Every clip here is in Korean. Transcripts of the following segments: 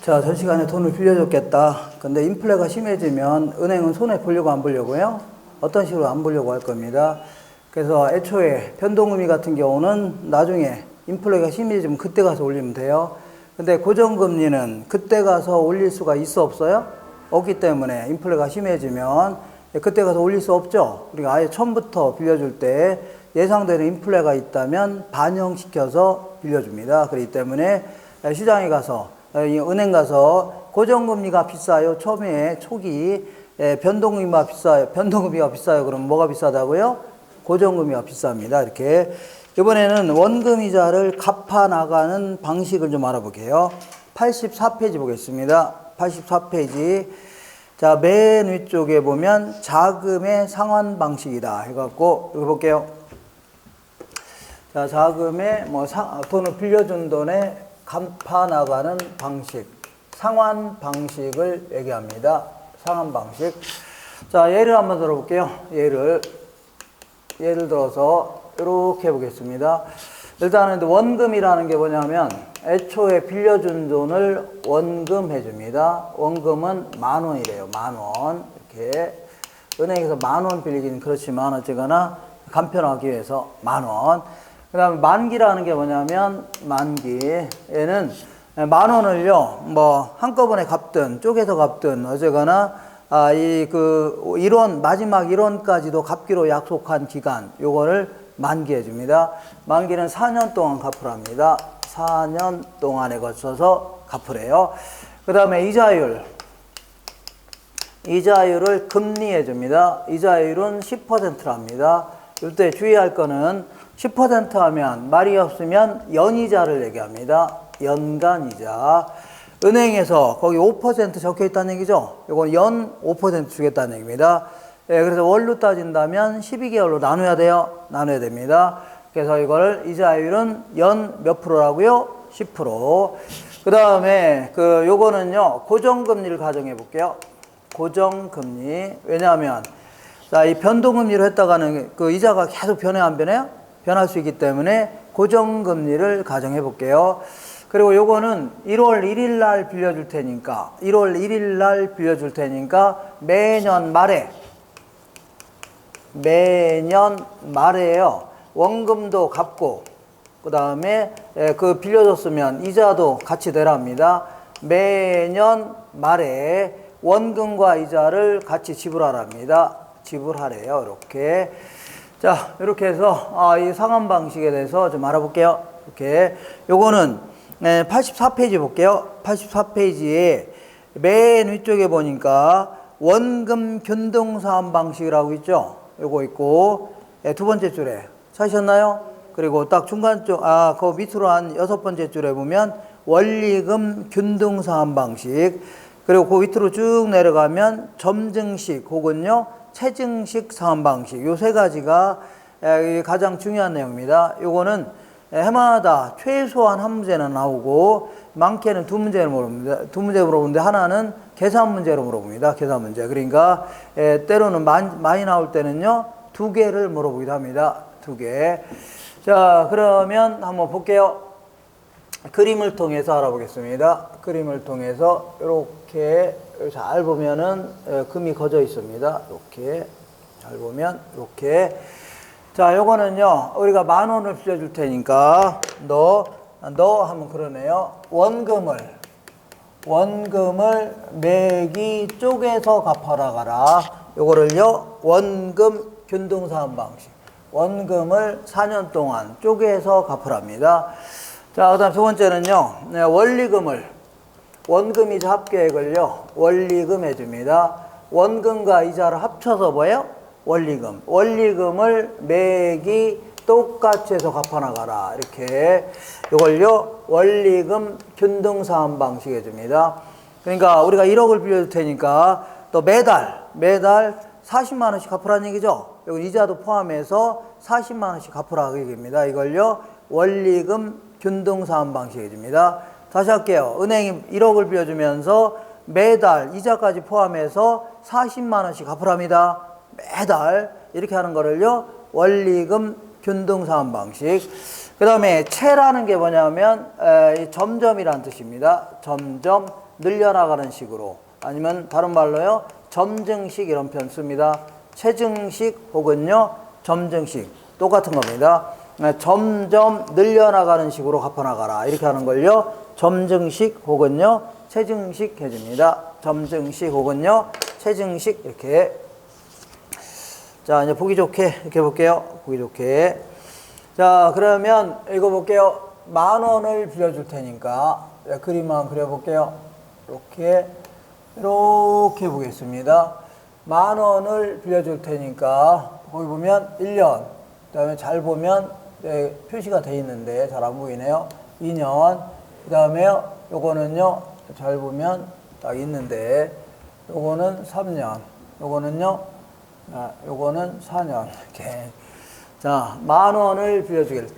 자, 전 시간에 돈을 빌려줬겠다. 근데 인플레가 심해지면 은행은 손해 보려고 안 보려고요? 어떤 식으로 안 보려고 할 겁니다. 그래서 애초에 변동금리 같은 경우는 나중에 인플레가 심해지면 그때 가서 올리면 돼요. 근데 고정금리는 그때 가서 올릴 수가 있어 없어요? 없기 때문에 인플레가 심해지면 그때 가서 올릴 수 없죠. 우리가 아예 처음부터 빌려줄 때 예상되는 인플레가 있다면 반영시켜서 빌려줍니다. 그렇기 때문에 시장에 가서 은행 가서 고정금리가 비싸요. 처음에 초기 변동금리가 비싸요. 그럼 뭐가 비싸다고요? 고정금리가 비쌉니다. 이렇게 이번에는 원금이자를 갚아 나가는 방식을 좀 알아볼게요. 84페이지 보겠습니다. 84페이지. 자, 맨 위쪽에 보면 자금의 상환 방식이다 해갖고 여기 볼게요. 자, 자금에 돈을 빌려준 돈에 갚아 나가는 방식, 상환 방식을 얘기합니다. 상환 방식. 자, 예를 한번 들어볼게요. 예를 들어서 이렇게 해보겠습니다. 일단은 원금이라는 게 뭐냐면 애초에 빌려준 돈을 원금 해줍니다. 원금은 10,000원이래요. 10,000원. 이렇게 은행에서 10,000원 빌리기는 그렇지만 어쨌거나 간편하기 위해서 10,000원. 그 다음에 만기라는 게 뭐냐면 만기에는 10,000원을요 뭐 한꺼번에 갚든 쪼개서 갚든 어쨌거나 마지막 1원까지도 갚기로 약속한 기간 요거를 만기해 줍니다. 만기는 4년 동안 갚으랍니다. 4년 동안에 거쳐서 갚으래요. 그 다음에 이자율을 금리해 줍니다. 이자율은 10%랍니다. 이때 주의할 거는 10% 하면 말이 없으면 연이자를 얘기합니다. 연간이자. 은행에서 거기 5% 적혀 있다는 얘기죠. 이건 연 5% 주겠다는 얘기입니다. 예, 그래서 월로 따진다면 12개월로 나눠야 돼요. 나눠야 됩니다. 그래서 이걸 이자율은 연 몇 프로라고요? 10%. 그 다음에 요거는요 고정금리를 가정해 볼게요. 고정금리. 왜냐하면 자, 이 변동금리로 했다가는 그 이자가 계속 변해 안 변해요? 변할 수 있기 때문에 고정금리를 가정해 볼게요. 그리고 요거는 1월 1일 날 빌려줄 테니까 매년 말에요. 원금도 갚고 그 다음에 그 빌려줬으면 이자도 같이 내랍니다. 매년 말에 원금과 이자를 같이 지불하랍니다. 지불하래요. 이렇게. 자, 이렇게 해서 이 상환 방식에 대해서 좀 알아볼게요. 이렇게. 요거는 84페이지 볼게요. 84페이지에 맨 위쪽에 보니까 원금 균등 상환 방식이라고 있죠. 요거 있고 두 번째 줄에 찾으셨나요? 그리고 딱 중간 쪽 그 밑으로 한 6번째 줄에 보면 원리금 균등 상환 방식. 그리고 그 밑으로 쭉 내려가면 점증식 혹은요 체증식 상환 방식. 요 세 가지가 가장 중요한 내용입니다. 요거는 해마다 최소한 한 문제는 나오고 많게는 두 문제를 물어봅니다. 두 문제 물어보는데 하나는 계산 문제로 물어봅니다. 계산 문제. 그러니까 때로는 많이 나올 때는요 2개를 물어보기도 합니다. 2개. 자, 그러면 한번 볼게요. 그림을 통해서 알아보겠습니다. 그림을 통해서 이렇게 잘 보면은 금이 거져 있습니다. 이렇게 잘 보면 이렇게. 자, 요거는요 우리가 10,000원을 빌려줄 테니까 너 하면 그러네요. 원금을 매기 쪼개서 갚아라 가라. 요거를요 원금 균등상환 방식. 원금을 4년 동안 쪼개서 갚으랍니다. 자, 그 다음 두 번째는요 원금이자 합계액을요 원리금 해줍니다. 원금과 이자를 합쳐서 뭐예요? 원리금을 매기 똑같이 해서 갚아나가라. 이렇게 이걸요 원리금 균등상환 방식 해줍니다. 그러니까 우리가 1억을 빌려줄 테니까 또 매달 40만 원씩 갚으라는 얘기죠. 여기 이자도 포함해서 40만 원씩 갚으라 그 얘기입니다. 이걸요 원리금 균등상환 방식 해줍니다. 다시 할게요. 은행이 1억을 빌려주면서 매달 이자까지 포함해서 40만 원씩 갚으랍니다. 매달 이렇게 하는 거를요 원리금 균등상환 방식. 그 다음에 채라는 게 뭐냐면 점점이라는 뜻입니다. 점점 늘려나가는 식으로, 아니면 다른 말로요, 점증식 이런 표현 씁니다. 체증식 혹은요, 점증식. 똑같은 겁니다. 점점 늘려나가는 식으로 갚아나가라. 이렇게 하는 걸요, 점증식 혹은요, 체증식 해줍니다. 점증식 혹은요, 체증식. 이렇게. 자, 이제 보기 좋게 이렇게 볼게요. 보기 좋게. 자, 그러면 읽어볼게요. 10,000원을 빌려줄 테니까 그림만 그려볼게요. 이렇게 보겠습니다. 10,000원을 빌려줄 테니까 거기 보면 1년, 그 다음에 잘 보면 표시가 돼 있는데 잘 안 보이네요. 2년, 그 다음에요, 요거는요, 잘 보면 딱 있는데 요거는 3년, 요거는요, 요거는 4년. 이렇게. 자, 10,000원을 빌려줄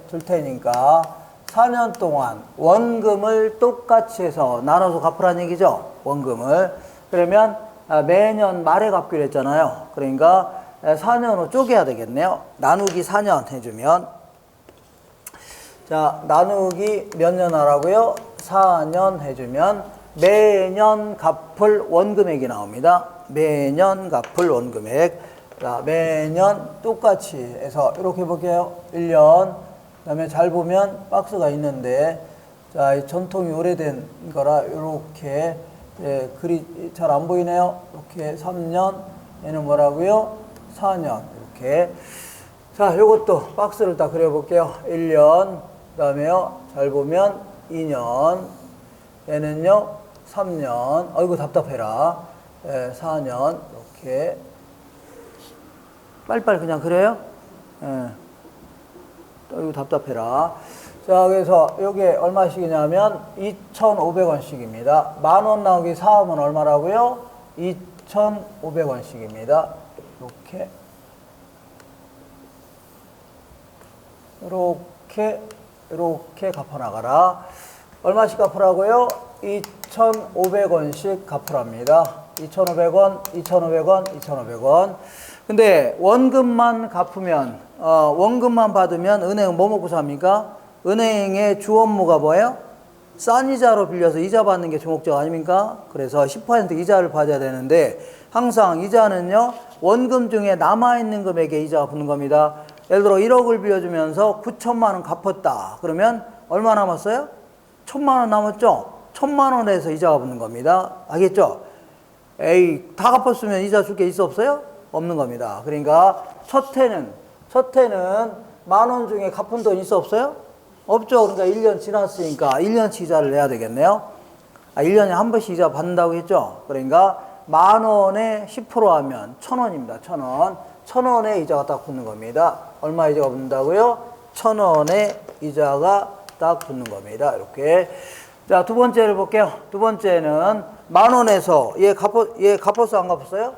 줄 테니까 4년 동안 원금을 똑같이 해서 나눠서 갚으라는 얘기죠. 원금을. 그러면 매년 말에 갚기로 했잖아요. 그러니까 4년으로 쪼개야 되겠네요. 나누기 4년 해주면. 자, 나누기 몇 년 하라고요? 4년 해주면 매년 갚을 원금액이 나옵니다. 매년 갚을 원금액. 자, 매년 똑같이 해서 이렇게 볼게요. 1년. 그 다음에 잘 보면 박스가 있는데, 자, 이 전통이 오래된 거라 이렇게 글이 잘 안 보이네요. 이렇게 3년. 얘는 뭐라고요? 4년. 이렇게. 자, 요것도 박스를 다 그려볼게요. 1년. 그 다음에요. 잘 보면 2년. 얘는요. 3년. 아이고, 답답해라. 4년. 이렇게. 빨리빨리 그냥 그래요? 이거 답답해라. 자, 그래서 이게 얼마씩이냐면 2,500원씩입니다. 10,000원 나오기 4하면 얼마라고요? 2,500원씩입니다. 이렇게 갚아나가라. 얼마씩 갚으라고요? 2,500원씩 갚으랍니다. 2,500원, 2,500원, 2,500원. 근데 원금만 갚으면, 원금만 받으면 은행은 뭐 먹고 삽니까? 은행의 주 업무가 뭐예요? 싼 이자로 빌려서 이자 받는 게 주 목적 아닙니까? 그래서 10% 이자를 받아야 되는데, 항상 이자는요, 원금 중에 남아있는 금액에 이자가 붙는 겁니다. 예를 들어 1억을 빌려주면서 9천만 원 갚았다. 그러면 얼마 남았어요? 1,000만 원 남았죠? 1,000만 원에서 이자가 붙는 겁니다. 알겠죠? 에이, 다 갚았으면 이자 줄 게 있어 없어요? 없는 겁니다. 그러니까 첫 해는 10,000원 중에 갚은 돈 있어 없어요? 없죠. 그러니까 1년 지났으니까 1년치 이자를 내야 되겠네요. 1년에 한 번씩 이자 받는다고 했죠. 그러니까 10,000원에 10% 하면 1,000원입니다. 1,000원. 1,000원에 이자가 딱 붙는 겁니다. 얼마 이자가 붙는다고요? 1,000원에 이자가 딱 붙는 겁니다. 이렇게. 자, 두 번째를 볼게요. 두 번째는 10,000원에서 얘 갚았어 안 갚았어요?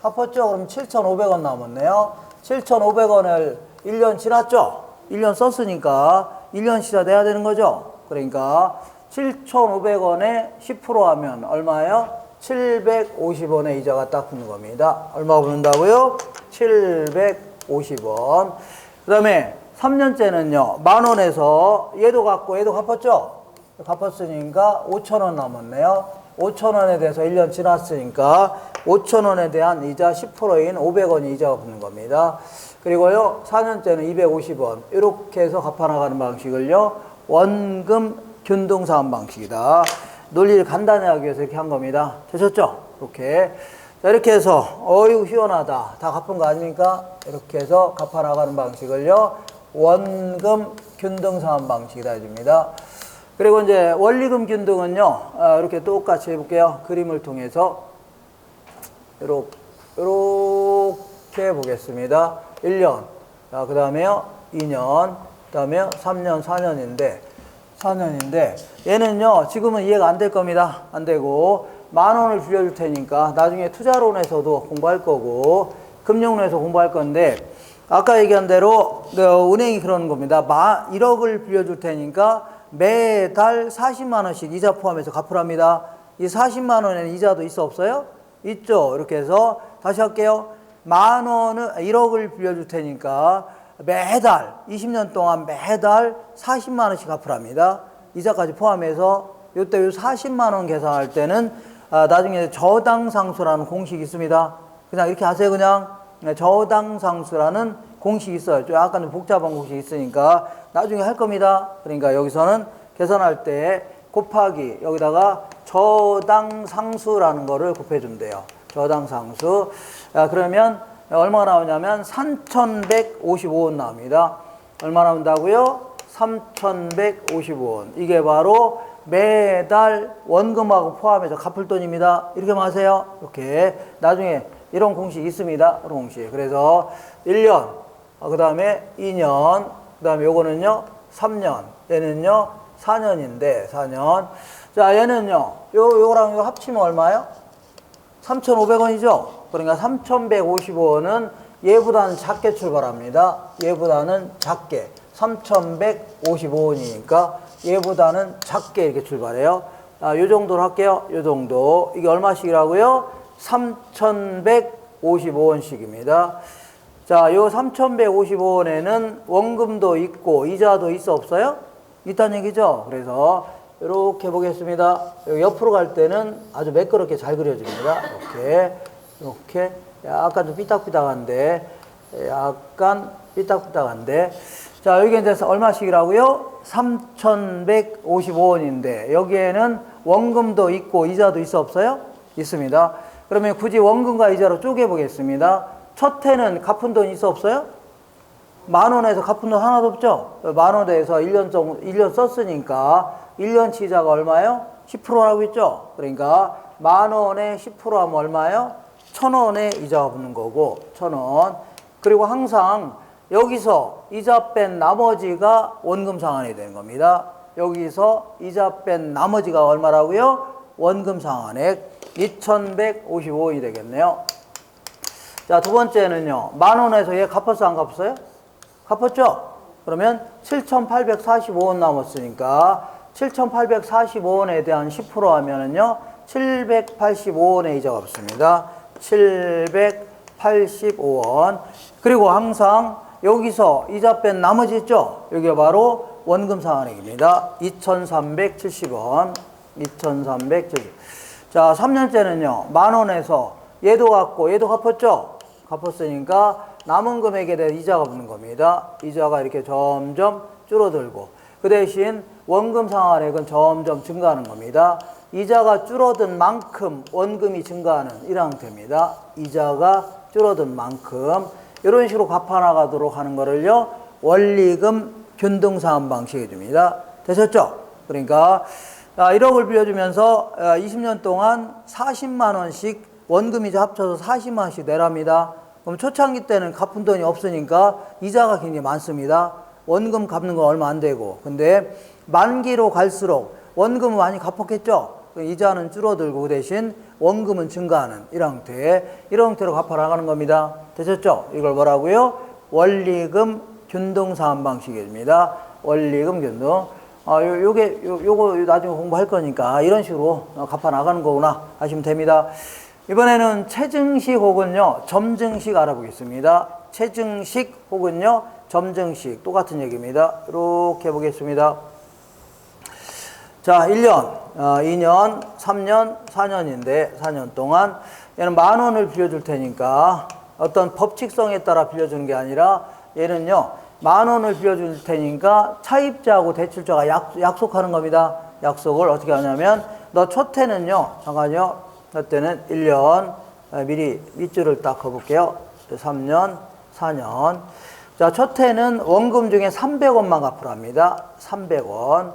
갚았죠? 그럼 7,500원 남았네요. 7,500원을 1년 지났죠? 1년 썼으니까 1년 이자 내야 되는 거죠? 그러니까 7,500원에 10% 하면 얼마예요? 750원의 이자가 딱 붙는 겁니다. 얼마 붙는다고요? 750원. 그 다음에 3년째는요, 10,000원에서 얘도 갚고 얘도 갚았죠? 갚았으니까 5,000원 남았네요. 5,000원에 대해서 1년 지났으니까 5,000원에 대한 이자 10%인 500원이 이자가 붙는 겁니다. 그리고요, 4년째는 250원. 이렇게 해서 갚아나가는 방식을요, 원금 균등사업 방식이다. 논리를 간단히 하기 위해서 이렇게 한 겁니다. 되셨죠? 이렇게. 자, 이렇게 해서, 어이구, 시원하다. 다 갚은 거 아닙니까? 이렇게 해서 갚아나가는 방식을요, 원금 균등사업 방식이다 해줍니다. 그리고 이제 원리금 균등은요, 이렇게 똑같이 해볼게요. 그림을 통해서. 이렇게 보겠습니다. 1년. 자, 그 다음에요, 2년. 그 다음에요, 3년, 4년인데, 얘는요, 지금은 이해가 안 될 겁니다. 안 되고, 10,000원을 빌려줄 테니까, 나중에 투자론에서도 공부할 거고, 금융론에서 공부할 건데, 아까 얘기한 대로, 은행이 그러는 겁니다. 1억을 빌려줄 테니까, 매달 40만원씩 이자 포함해서 갚으랍니다. 이 40만원에는 이자도 있어 없어요? 있죠. 이렇게 해서 다시 할게요. 10,000원을 1억을 빌려줄 테니까 매달 20년 동안 매달 40만원씩 갚으랍니다. 이자까지 포함해서 요때 요 40만 원 계산할 때는 나중에 저당상수라는 공식이 있습니다. 그냥 이렇게 하세요. 그냥 저당상수라는 공식이 있어요. 좀 약간 복잡한 공식이 있으니까 나중에 할 겁니다. 그러니까 여기서는 계산할 때 곱하기 여기다가 저당상수라는 거를 곱해주면 돼요. 저당상수. 그러면 얼마가 나오냐면 3,155원 나옵니다. 얼마 나온다고요? 3,155원. 이게 바로 매달 원금하고 포함해서 갚을 돈입니다. 이렇게 마세요. 이렇게 나중에 이런 공식이 있습니다. 이런 공식. 그래서 1년, 그 다음에 2년, 그 다음에 요거는요 3년, 얘는요 4년인데 4년. 자, 얘는요 요거랑 이거 합치면 얼마요? 3,500원이죠. 그러니까 3,155원은 얘보다는 작게 출발합니다. 얘보다는 작게. 3,155원이니까 얘보다는 작게 이렇게 출발해요. 요 정도로 할게요. 요 정도. 이게 얼마씩이라고요? 3,155원씩입니다. 자, 요 3,155원에는 원금도 있고 이자도 있어 없어요? 있다는 얘기죠. 그래서 이렇게 보겠습니다. 여기 옆으로 갈 때는 아주 매끄럽게 잘 그려집니다. 이렇게 약간 좀 삐딱삐딱한데 자, 여기 이제 얼마씩이라고요? 3,155원인데 여기에는 원금도 있고 이자도 있어 없어요? 있습니다. 그러면 굳이 원금과 이자로 쪼개 보겠습니다. 첫 해는 갚은 돈 있어 없어요? 10,000원에서 갚은 돈 하나도 없죠? 10,000원에서 1년 썼으니까 1년치 이자가 얼마예요? 10%라고 했죠? 그러니까 10,000원에 10% 하면 얼마예요? 1,000원에 이자가 붙는 거고 1,000원. 그리고 항상 여기서 이자 뺀 나머지가 원금 상환이 되는 겁니다. 여기서 이자 뺀 나머지가 얼마라고요? 원금 상환액 2,155원이 되겠네요. 자, 두 번째는요. 10,000원에서 얘 갚았어 안 갚았어요? 갚았죠? 그러면 7,845원 남았으니까 7,845원에 대한 10% 하면은요 785원의 이자가 붙습니다. 785원. 그리고 항상 여기서 이자 뺀 나머지 있죠? 여기가 바로 원금 상환액입니다. 2,370원. 2,370원. 자, 3년째는요. 10,000원에서 얘도 갚고 얘도 갚았죠? 갚았으니까 남은 금액에 대해 이자가 붙는 겁니다. 이자가 이렇게 점점 줄어들고 그 대신 원금 상환액은 점점 증가하는 겁니다. 이자가 줄어든 만큼 원금이 증가하는 이런 형태입니다. 이자가 줄어든 만큼 이런 식으로 갚아나가도록 하는 거를요 원리금 균등상환 방식이 줍니다. 되셨죠? 그러니까 1억을 빌려주면서 20년 동안 40만 원씩 원금이자 합쳐서 40만 원씩 내랍니다. 그럼 초창기 때는 갚은 돈이 없으니까 이자가 굉장히 많습니다. 원금 갚는 건 얼마 안 되고. 근데 만기로 갈수록 원금은 많이 갚았겠죠? 이자는 줄어들고 그 대신 원금은 증가하는 이런 형태로 갚아 나가는 겁니다. 되셨죠? 이걸 뭐라고요? 원리금 균등상환 방식입니다. 원리금 균등. 요거 나중에 공부할 거니까 이런 식으로 갚아 나가는 거구나 하시면 됩니다. 이번에는 체증식 혹은요 점증식 알아보겠습니다. 체증식 혹은요 점증식 똑같은 얘기입니다. 이렇게 보겠습니다. 자, 1년, 2년, 3년, 4년인데 4년 동안 얘는 10,000원을 빌려줄 테니까 어떤 법칙성에 따라 빌려주는 게 아니라 얘는요 10,000원을 빌려줄 테니까 차입자하고 대출자가 약속하는 겁니다. 약속을 어떻게 하냐면 너 첫 해는요 잠깐요 그때는 1년 미리 밑줄을 딱 그어볼게요. 3년, 4년. 자, 첫 해는 원금 중에 300원만 갚으랍니다. 300원.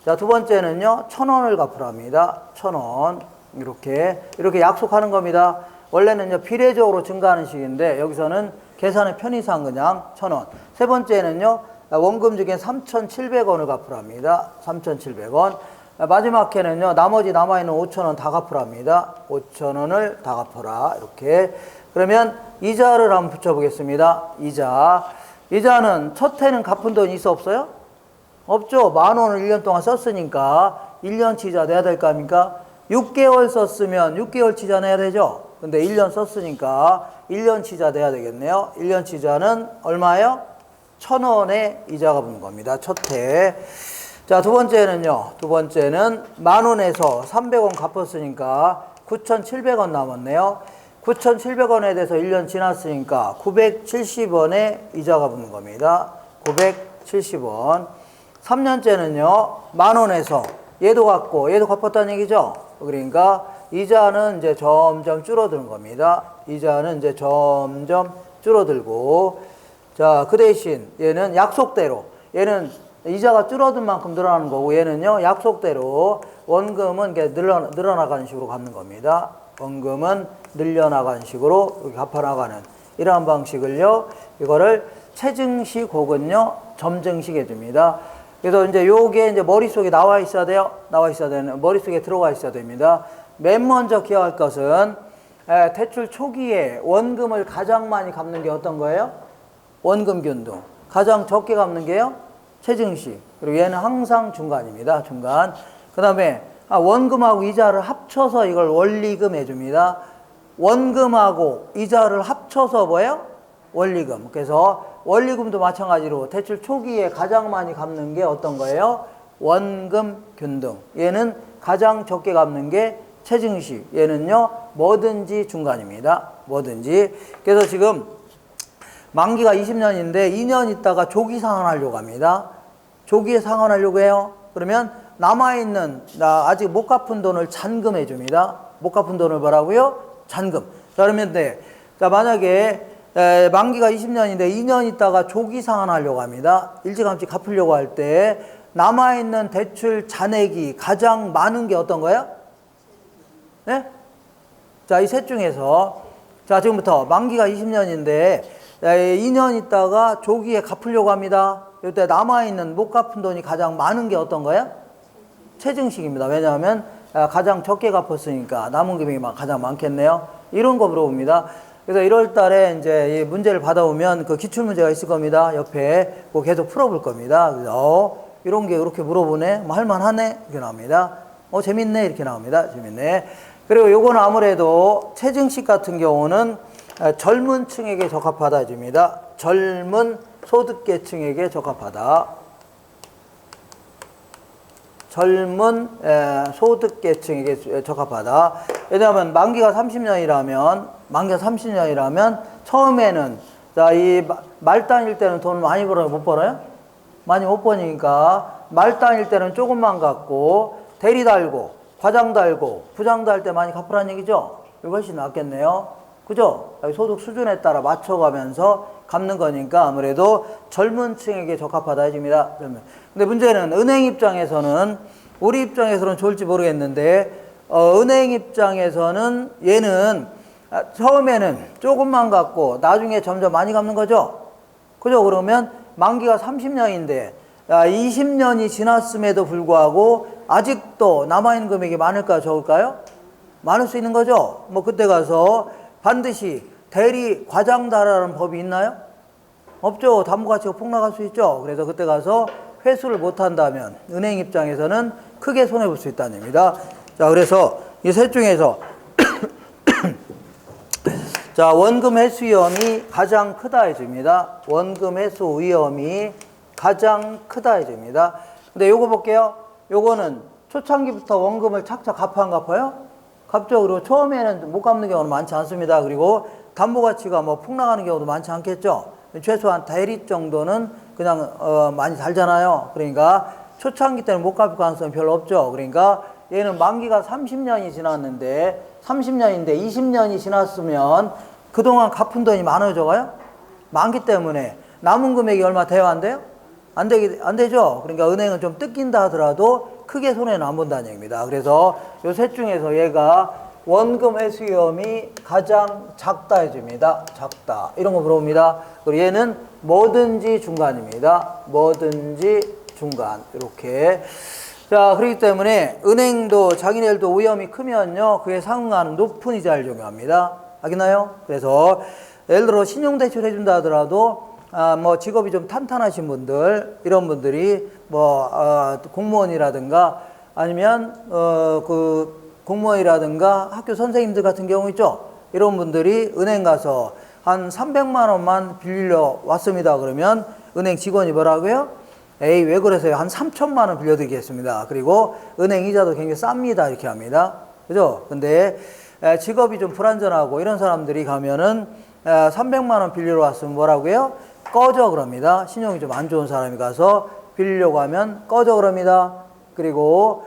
자, 두 번째는요 1,000원을 갚으랍니다. 1,000원. 이렇게 약속하는 겁니다. 원래는요 비례적으로 증가하는 식인데 여기서는 계산의 편의상 그냥 1,000원. 세 번째는요 원금 중에 3,700원을 갚으랍니다. 3,700원. 마지막 해는요 나머지 남아있는 5,000원 다 갚으랍니다. 5,000원을 다 갚아라. 이렇게. 그러면 이자를 한번 붙여보겠습니다. 이자는 첫 해는 갚은 돈이 있어 없어요? 없죠. 10,000원을 1년 동안 썼으니까 1년치 이자 내야 될 거 아닙니까? 6개월 썼으면 6개월 치자 내야 되죠. 근데 1년 썼으니까 1년 치자 내야 되겠네요. 1년 치자는 얼마예요? 1,000원의 이자가 붙는 겁니다. 첫 해. 자, 두 번째는요. 두 번째는 10,000원에서 300원 갚았으니까 9,700원 남았네요. 9,700원에 대해서 1년 지났으니까 970원의 이자가 붙는 겁니다. 970원. 3년째는요. 10,000원에서 얘도 갚고 얘도 갚았다는 얘기죠. 그러니까 이자는 이제 점점 줄어드는 겁니다. 이자는 이제 점점 줄어들고, 자, 그 대신 얘는 약속대로, 얘는 이자가 줄어든 만큼 늘어나는 거고, 얘는요, 약속대로 원금은 늘어나가는 식으로 갚는 겁니다. 원금은 늘려나가는 식으로 이렇게 갚아나가는 이러한 방식을요, 이거를 체증식 혹은요, 점증식 해줍니다. 그래서 이제 요게 이제 머릿속에 나와 있어야 돼요. 나와 있어야 되는, 머릿속에 들어가 있어야 됩니다. 맨 먼저 기억할 것은, 대출 초기에 원금을 가장 많이 갚는 게 어떤 거예요? 원금 균등. 가장 적게 갚는 게요? 체증식. 그리고 얘는 항상 중간입니다. 중간. 그 다음에 원금하고 이자를 합쳐서 이걸 원리금 해줍니다. 원금하고 이자를 합쳐서 뭐예요? 원리금. 그래서 원리금도 마찬가지로 대출 초기에 가장 많이 갚는 게 어떤 거예요? 원금 균등. 얘는 가장 적게 갚는 게 체증식. 얘는요, 뭐든지 중간입니다. 뭐든지. 그래서 지금 만기가 20년인데 2년 있다가 조기 상환하려고 합니다. 조기에 상환하려고 해요. 그러면 남아있는, 아직 못 갚은 돈을 잔금해 줍니다. 못 갚은 돈을 뭐라고요? 잔금. 자, 그러면 네. 자, 만약에 만기가 20년인데 2년 있다가 조기 상환하려고 합니다. 일찌감치 갚으려고 할 때 남아있는 대출 잔액이 가장 많은 게 어떤 거예요? 네? 자, 이 셋 중에서, 자, 지금부터 만기가 20년인데 2년 있다가 조기에 갚으려고 합니다. 이때 남아있는 못 갚은 돈이 가장 많은 게 어떤 거예요? 체증식입니다. 왜냐하면 가장 적게 갚았으니까 남은 금액이 가장 많겠네요. 이런 거 물어봅니다. 그래서 1월 달에 이제 이 문제를 받아오면 그 기출문제가 있을 겁니다. 옆에 그거 계속 풀어볼 겁니다. 그래서 이런 게 이렇게 물어보네? 뭐 할만하네? 이렇게 나옵니다. 재밌네? 이렇게 나옵니다. 재밌네. 그리고 요거는 아무래도 체증식 같은 경우는 젊은 층에게 적합하다 해줍니다. 젊은 소득계층에게 적합하다. 젊은 소득계층에게 적합하다. 왜냐하면 만기가 30년이라면 처음에는, 자, 이 말단일 때는 돈 많이 벌어요? 못 벌어요? 많이 못 버니까 말단일 때는 조금만 갚고 대리 달고 과장 달고 부장 달 때 많이 갚으라는 얘기죠. 이거 훨씬 낫겠네요. 그죠? 소득 수준에 따라 맞춰가면서 갚는 거니까 아무래도 젊은 층에게 적합하다 해줍니다. 근데 문제는 은행 입장에서는, 우리 입장에서는 좋을지 모르겠는데, 은행 입장에서는 얘는 처음에는 조금만 갚고 나중에 점점 많이 갚는 거죠. 그죠? 그러면 만기가 30년인데 20년이 지났음에도 불구하고 아직도 남아있는 금액이 많을까요? 적을까요? 많을 수 있는 거죠. 뭐 그때 가서 반드시 대리 과장 달하라는 법이 있나요? 없죠. 담보가치가 폭락할 수 있죠. 그래서 그때 가서 회수를 못한다면 은행 입장에서는 크게 손해볼 수 있다는 얘기입니다. 자, 그래서 이 셋 중에서 자, 원금 회수 위험이 가장 크다 해줍니다. 원금 회수 위험이 가장 크다 해줍니다. 근데 요거 볼게요. 요거는 초창기부터 원금을 착착 갚아 안 갚아요? 갚죠. 그리고 처음에는 못 갚는 경우는 많지 않습니다. 그리고 담보가치가 뭐 폭락하는 경우도 많지 않겠죠. 최소한 대리 정도는 그냥 많이 달잖아요. 그러니까 초창기 때는 못 갚을 가능성이 별로 없죠. 그러니까 얘는 만기가 30년이 지났는데 30년인데 20년이 지났으면 그동안 갚은 돈이 많아요, 적어요? 많기 때문에 남은 금액이 얼마 돼야 안 돼요? 안 되죠. 그러니까 은행은 좀 뜯긴다 하더라도 크게 손해는 안 본다는 얘기입니다. 그래서 요 셋 중에서 얘가 원금 회수 위험이 가장 작다 해줍니다. 작다. 이런 거 물어봅니다. 그리고 얘는 뭐든지 중간입니다. 뭐든지 중간. 이렇게. 자, 그렇기 때문에 은행도 자기네들도 위험이 크면요, 그에 상응하는 높은 이자를 적용합니다. 알겠나요? 그래서 예를 들어 신용대출 해준다 하더라도 뭐 직업이 좀 탄탄하신 분들, 이런 분들이 뭐 공무원이라든가 아니면 그 공무원이라든가 학교 선생님들 같은 경우 있죠. 이런 분들이 은행 가서 한 300만 원만 빌려 왔습니다. 그러면 은행 직원이 뭐라고요? 에이, 왜 그러세요? 한 3천만 원 빌려드리겠습니다. 그리고 은행 이자도 굉장히 쌉니다. 이렇게 합니다. 그죠? 근데 직업이 좀 불안전하고 이런 사람들이 가면은 300만 원 빌리러 왔으면 뭐라고요? 꺼져 그럽니다. 신용이 좀 안 좋은 사람이 가서 빌리려고 하면 꺼져 그럽니다. 그리고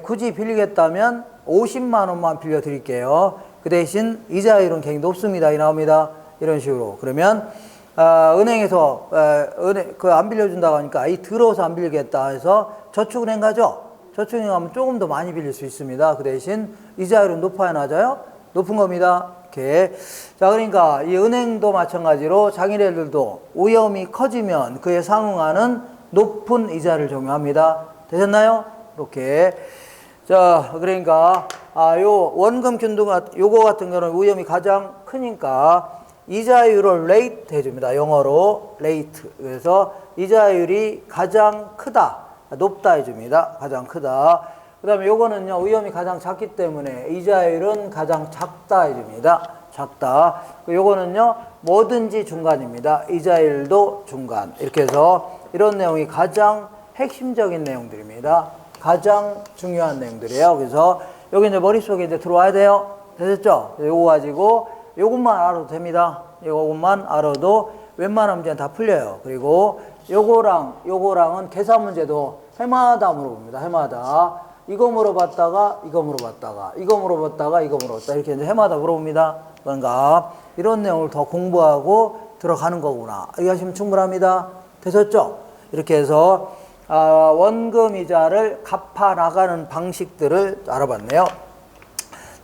굳이 빌리겠다면 50만 원만 빌려드릴게요. 그 대신 이자율은 굉장히 높습니다. 이 나옵니다. 이런 식으로. 그러면 은행에서 안 빌려준다고 하니까 이 들어서 안 빌리겠다 해서 저축은행 가죠. 저축은행 가면 조금 더 많이 빌릴 수 있습니다. 그 대신 이자율은 높아야 낮아요? 높은 겁니다. 이렇게. 자, 그러니까 이 은행도 마찬가지로 자기네들도 위험이 커지면 그에 상응하는 높은 이자를 적용합니다. 되셨나요? 이렇게. 자, 그러니까 요 원금 균등 요거 같은 경우는 위험이 가장 크니까 이자율을 rate 해줍니다. 영어로 rate. 그래서 이자율이 가장 크다, 높다 해줍니다. 가장 크다. 그 다음에 요거는요, 위험이 가장 작기 때문에 이자율은 가장 작다 해줍니다. 작다. 요거는요, 뭐든지 중간입니다. 이자율도 중간. 이렇게 해서 이런 내용이 가장 핵심적인 내용들입니다. 가장 중요한 내용들이에요. 그래서 여기 이제 머릿속에 이제 들어와야 돼요. 되셨죠? 요거 가지고 요것만 알아도 됩니다. 요것만 알아도 웬만한 문제는 다 풀려요. 그리고 요거랑은 계산 문제도 해마다 물어봅니다. 해마다. 이거 물어봤다가, 이거 물어봤다가, 이거 물어봤다가, 이거 물어봤다. 이렇게 이제 해마다 물어봅니다. 그러니까 이런 내용을 더 공부하고 들어가는 거구나. 이해하시면 충분합니다. 되셨죠? 이렇게 해서 원금 이자를 갚아 나가는 방식들을 알아봤네요.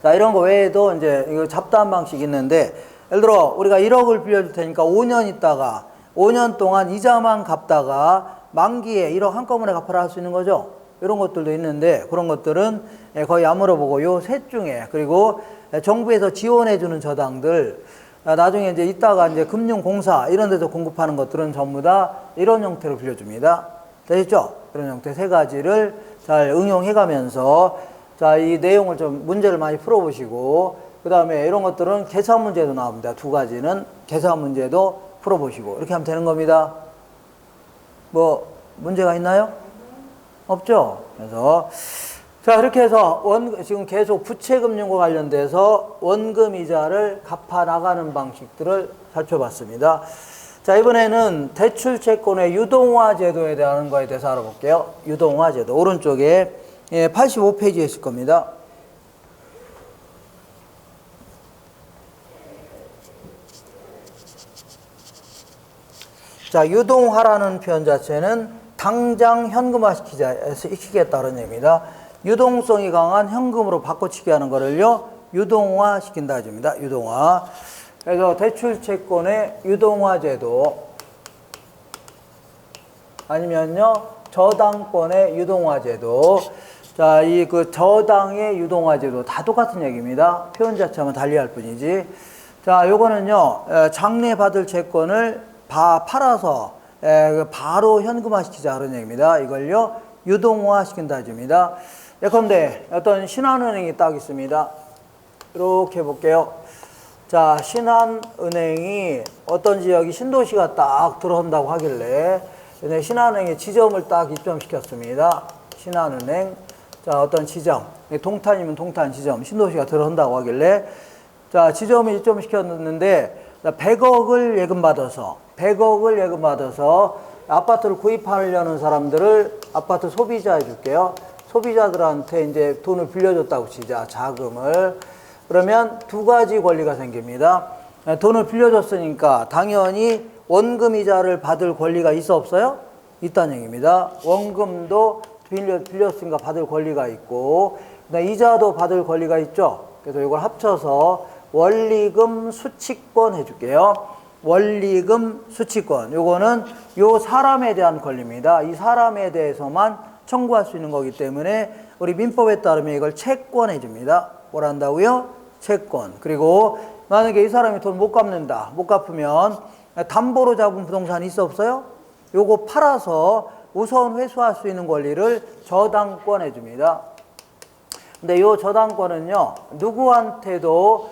자, 이런 거 외에도 이제 이거 잡다한 방식이 있는데, 예를 들어 우리가 1억을 빌려줄 테니까 5년 있다가 5년 동안 이자만 갚다가 만기에 1억 한꺼번에 갚아라 할 수 있는 거죠. 이런 것들도 있는데, 그런 것들은 거의 안 물어보고 요 셋 중에, 그리고 정부에서 지원해주는 저당들, 나중에 이제 이따가 이제 금융공사 이런 데서 공급하는 것들은 전부 다 이런 형태로 빌려줍니다. 되셨죠? 그런 형태 세 가지를 잘 응용해 가면서, 자, 이 내용을 좀 문제를 많이 풀어보시고, 그 다음에 이런 것들은 계산 문제도 나옵니다. 두 가지는 계산 문제도 풀어보시고, 이렇게 하면 되는 겁니다. 뭐 문제가 있나요? 없죠? 그래서 자, 이렇게 해서 지금 계속 부채금융과 관련돼서 원금 이자를 갚아 나가는 방식들을 살펴봤습니다. 자, 이번에는 대출 채권의 유동화 제도에 대한 거에 대해서 알아볼게요. 유동화 제도. 오른쪽에 85페이지에 있을 겁니다. 자, 유동화라는 표현 자체는 당장 현금화 시키겠다는 얘기입니다. 유동성이 강한 현금으로 바꿔치기 하는 거를요, 유동화 시킨다 해줍니다. 유동화. 그래서 대출 채권의 유동화 제도, 아니면요, 저당권의 유동화 제도. 자, 이 저당의 유동화 제도 다 똑같은 얘기입니다. 표현 자체만 달리할 뿐이지. 자, 요거는요, 장래 받을 채권을 팔아서 바로 현금화 시키자 그런 얘기입니다. 이걸요, 유동화 시킨다 해줍니다. 예컨대 어떤 신한은행이 딱 있습니다. 이렇게 볼게요. 자, 신한은행이 어떤 지역이 신도시가 딱 들어온다고 하길래 신한은행에 지점을 딱 입점시켰습니다. 신한은행. 자, 어떤 지점, 동탄이면 동탄 지점, 신도시가 들어온다고 하길래, 자, 지점을 입점시켰는데 100억을 예금받아서 아파트를 구입하려는 사람들을 아파트 소비자 해줄게요. 소비자들한테 이제 돈을 빌려줬다고 치자, 자금을. 그러면 두 가지 권리가 생깁니다. 돈을 빌려줬으니까 당연히 원금 이자를 받을 권리가 있어 없어요? 있다는 얘기입니다. 원금도 빌렸으니까 받을 권리가 있고, 이자도 받을 권리가 있죠. 그래서 이걸 합쳐서 원리금 수취권 해줄게요. 원리금 수취권. 요거는 요 사람에 대한 권리입니다. 이 사람에 대해서만 청구할 수 있는 거기 때문에 우리 민법에 따르면 이걸 채권 해줍니다. 뭘 한다고요? 채권. 그리고 만약에 이 사람이 돈 못 갚는다, 못 갚으면 담보로 잡은 부동산이 있어 없어요? 요거 팔아서 우선 회수할 수 있는 권리를 저당권 해줍니다. 근데 요 저당권은요, 누구한테도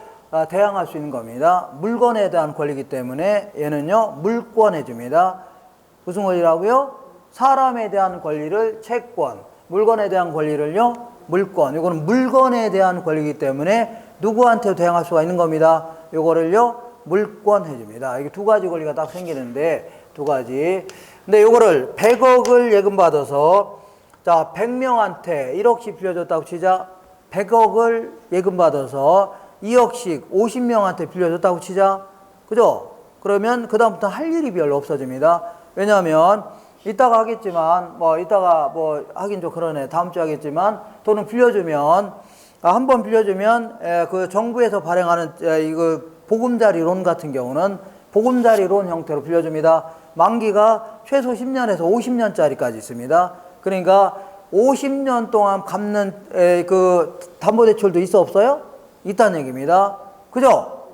대항할 수 있는 겁니다. 물건에 대한 권리이기 때문에 얘는요, 물권 해줍니다. 무슨 권리라고요? 사람에 대한 권리를 채권, 물건에 대한 권리를요, 물권. 이거는 물건에 대한 권리이기 때문에 누구한테 대항할 수가 있는 겁니다. 이거를요, 물권 해줍니다. 이게 두 가지 권리가 딱 생기는데, 두 가지. 근데 이거를 100억을 예금받아서, 자, 100명한테 1억씩 빌려줬다고 치자. 100억을 예금받아서 2억씩 50명한테 빌려줬다고 치자. 그죠? 그러면 그다음부터 할 일이 별로 없어집니다. 왜냐하면 이따가 하겠지만 이따가 하긴 좀 그러네. 다음 주에 하겠지만 돈을 빌려주면 한 번 빌려주면 그 정부에서 발행하는 이거 보금자리론 같은 경우는 보금자리론 형태로 빌려줍니다. 만기가 최소 10년에서 50년짜리까지 있습니다. 그러니까 50년 동안 갚는 그 담보대출도 있어 없어요? 있다는 얘기입니다. 그죠?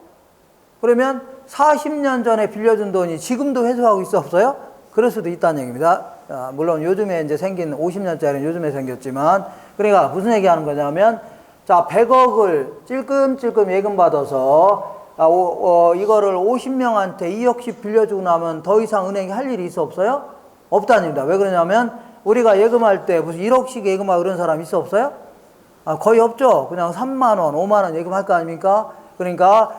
그러면 40년 전에 빌려준 돈이 지금도 회수하고 있어 없어요? 그럴 수도 있다는 얘기입니다. 물론 요즘에 이제 생긴 50년짜리는 요즘에 생겼지만, 그러니까 무슨 얘기 하는 거냐면, 자, 100억을 찔끔찔끔 예금받아서, 이거를 50명한테 2억씩 빌려주고 나면 더 이상 은행이 할 일이 있어 없어요? 없다는 얘기입니다. 왜 그러냐면, 우리가 예금할 때 무슨 1억씩 예금하고 그런 사람 있어 없어요? 거의 없죠. 그냥 3만원, 5만원 예금할 거 아닙니까? 그러니까,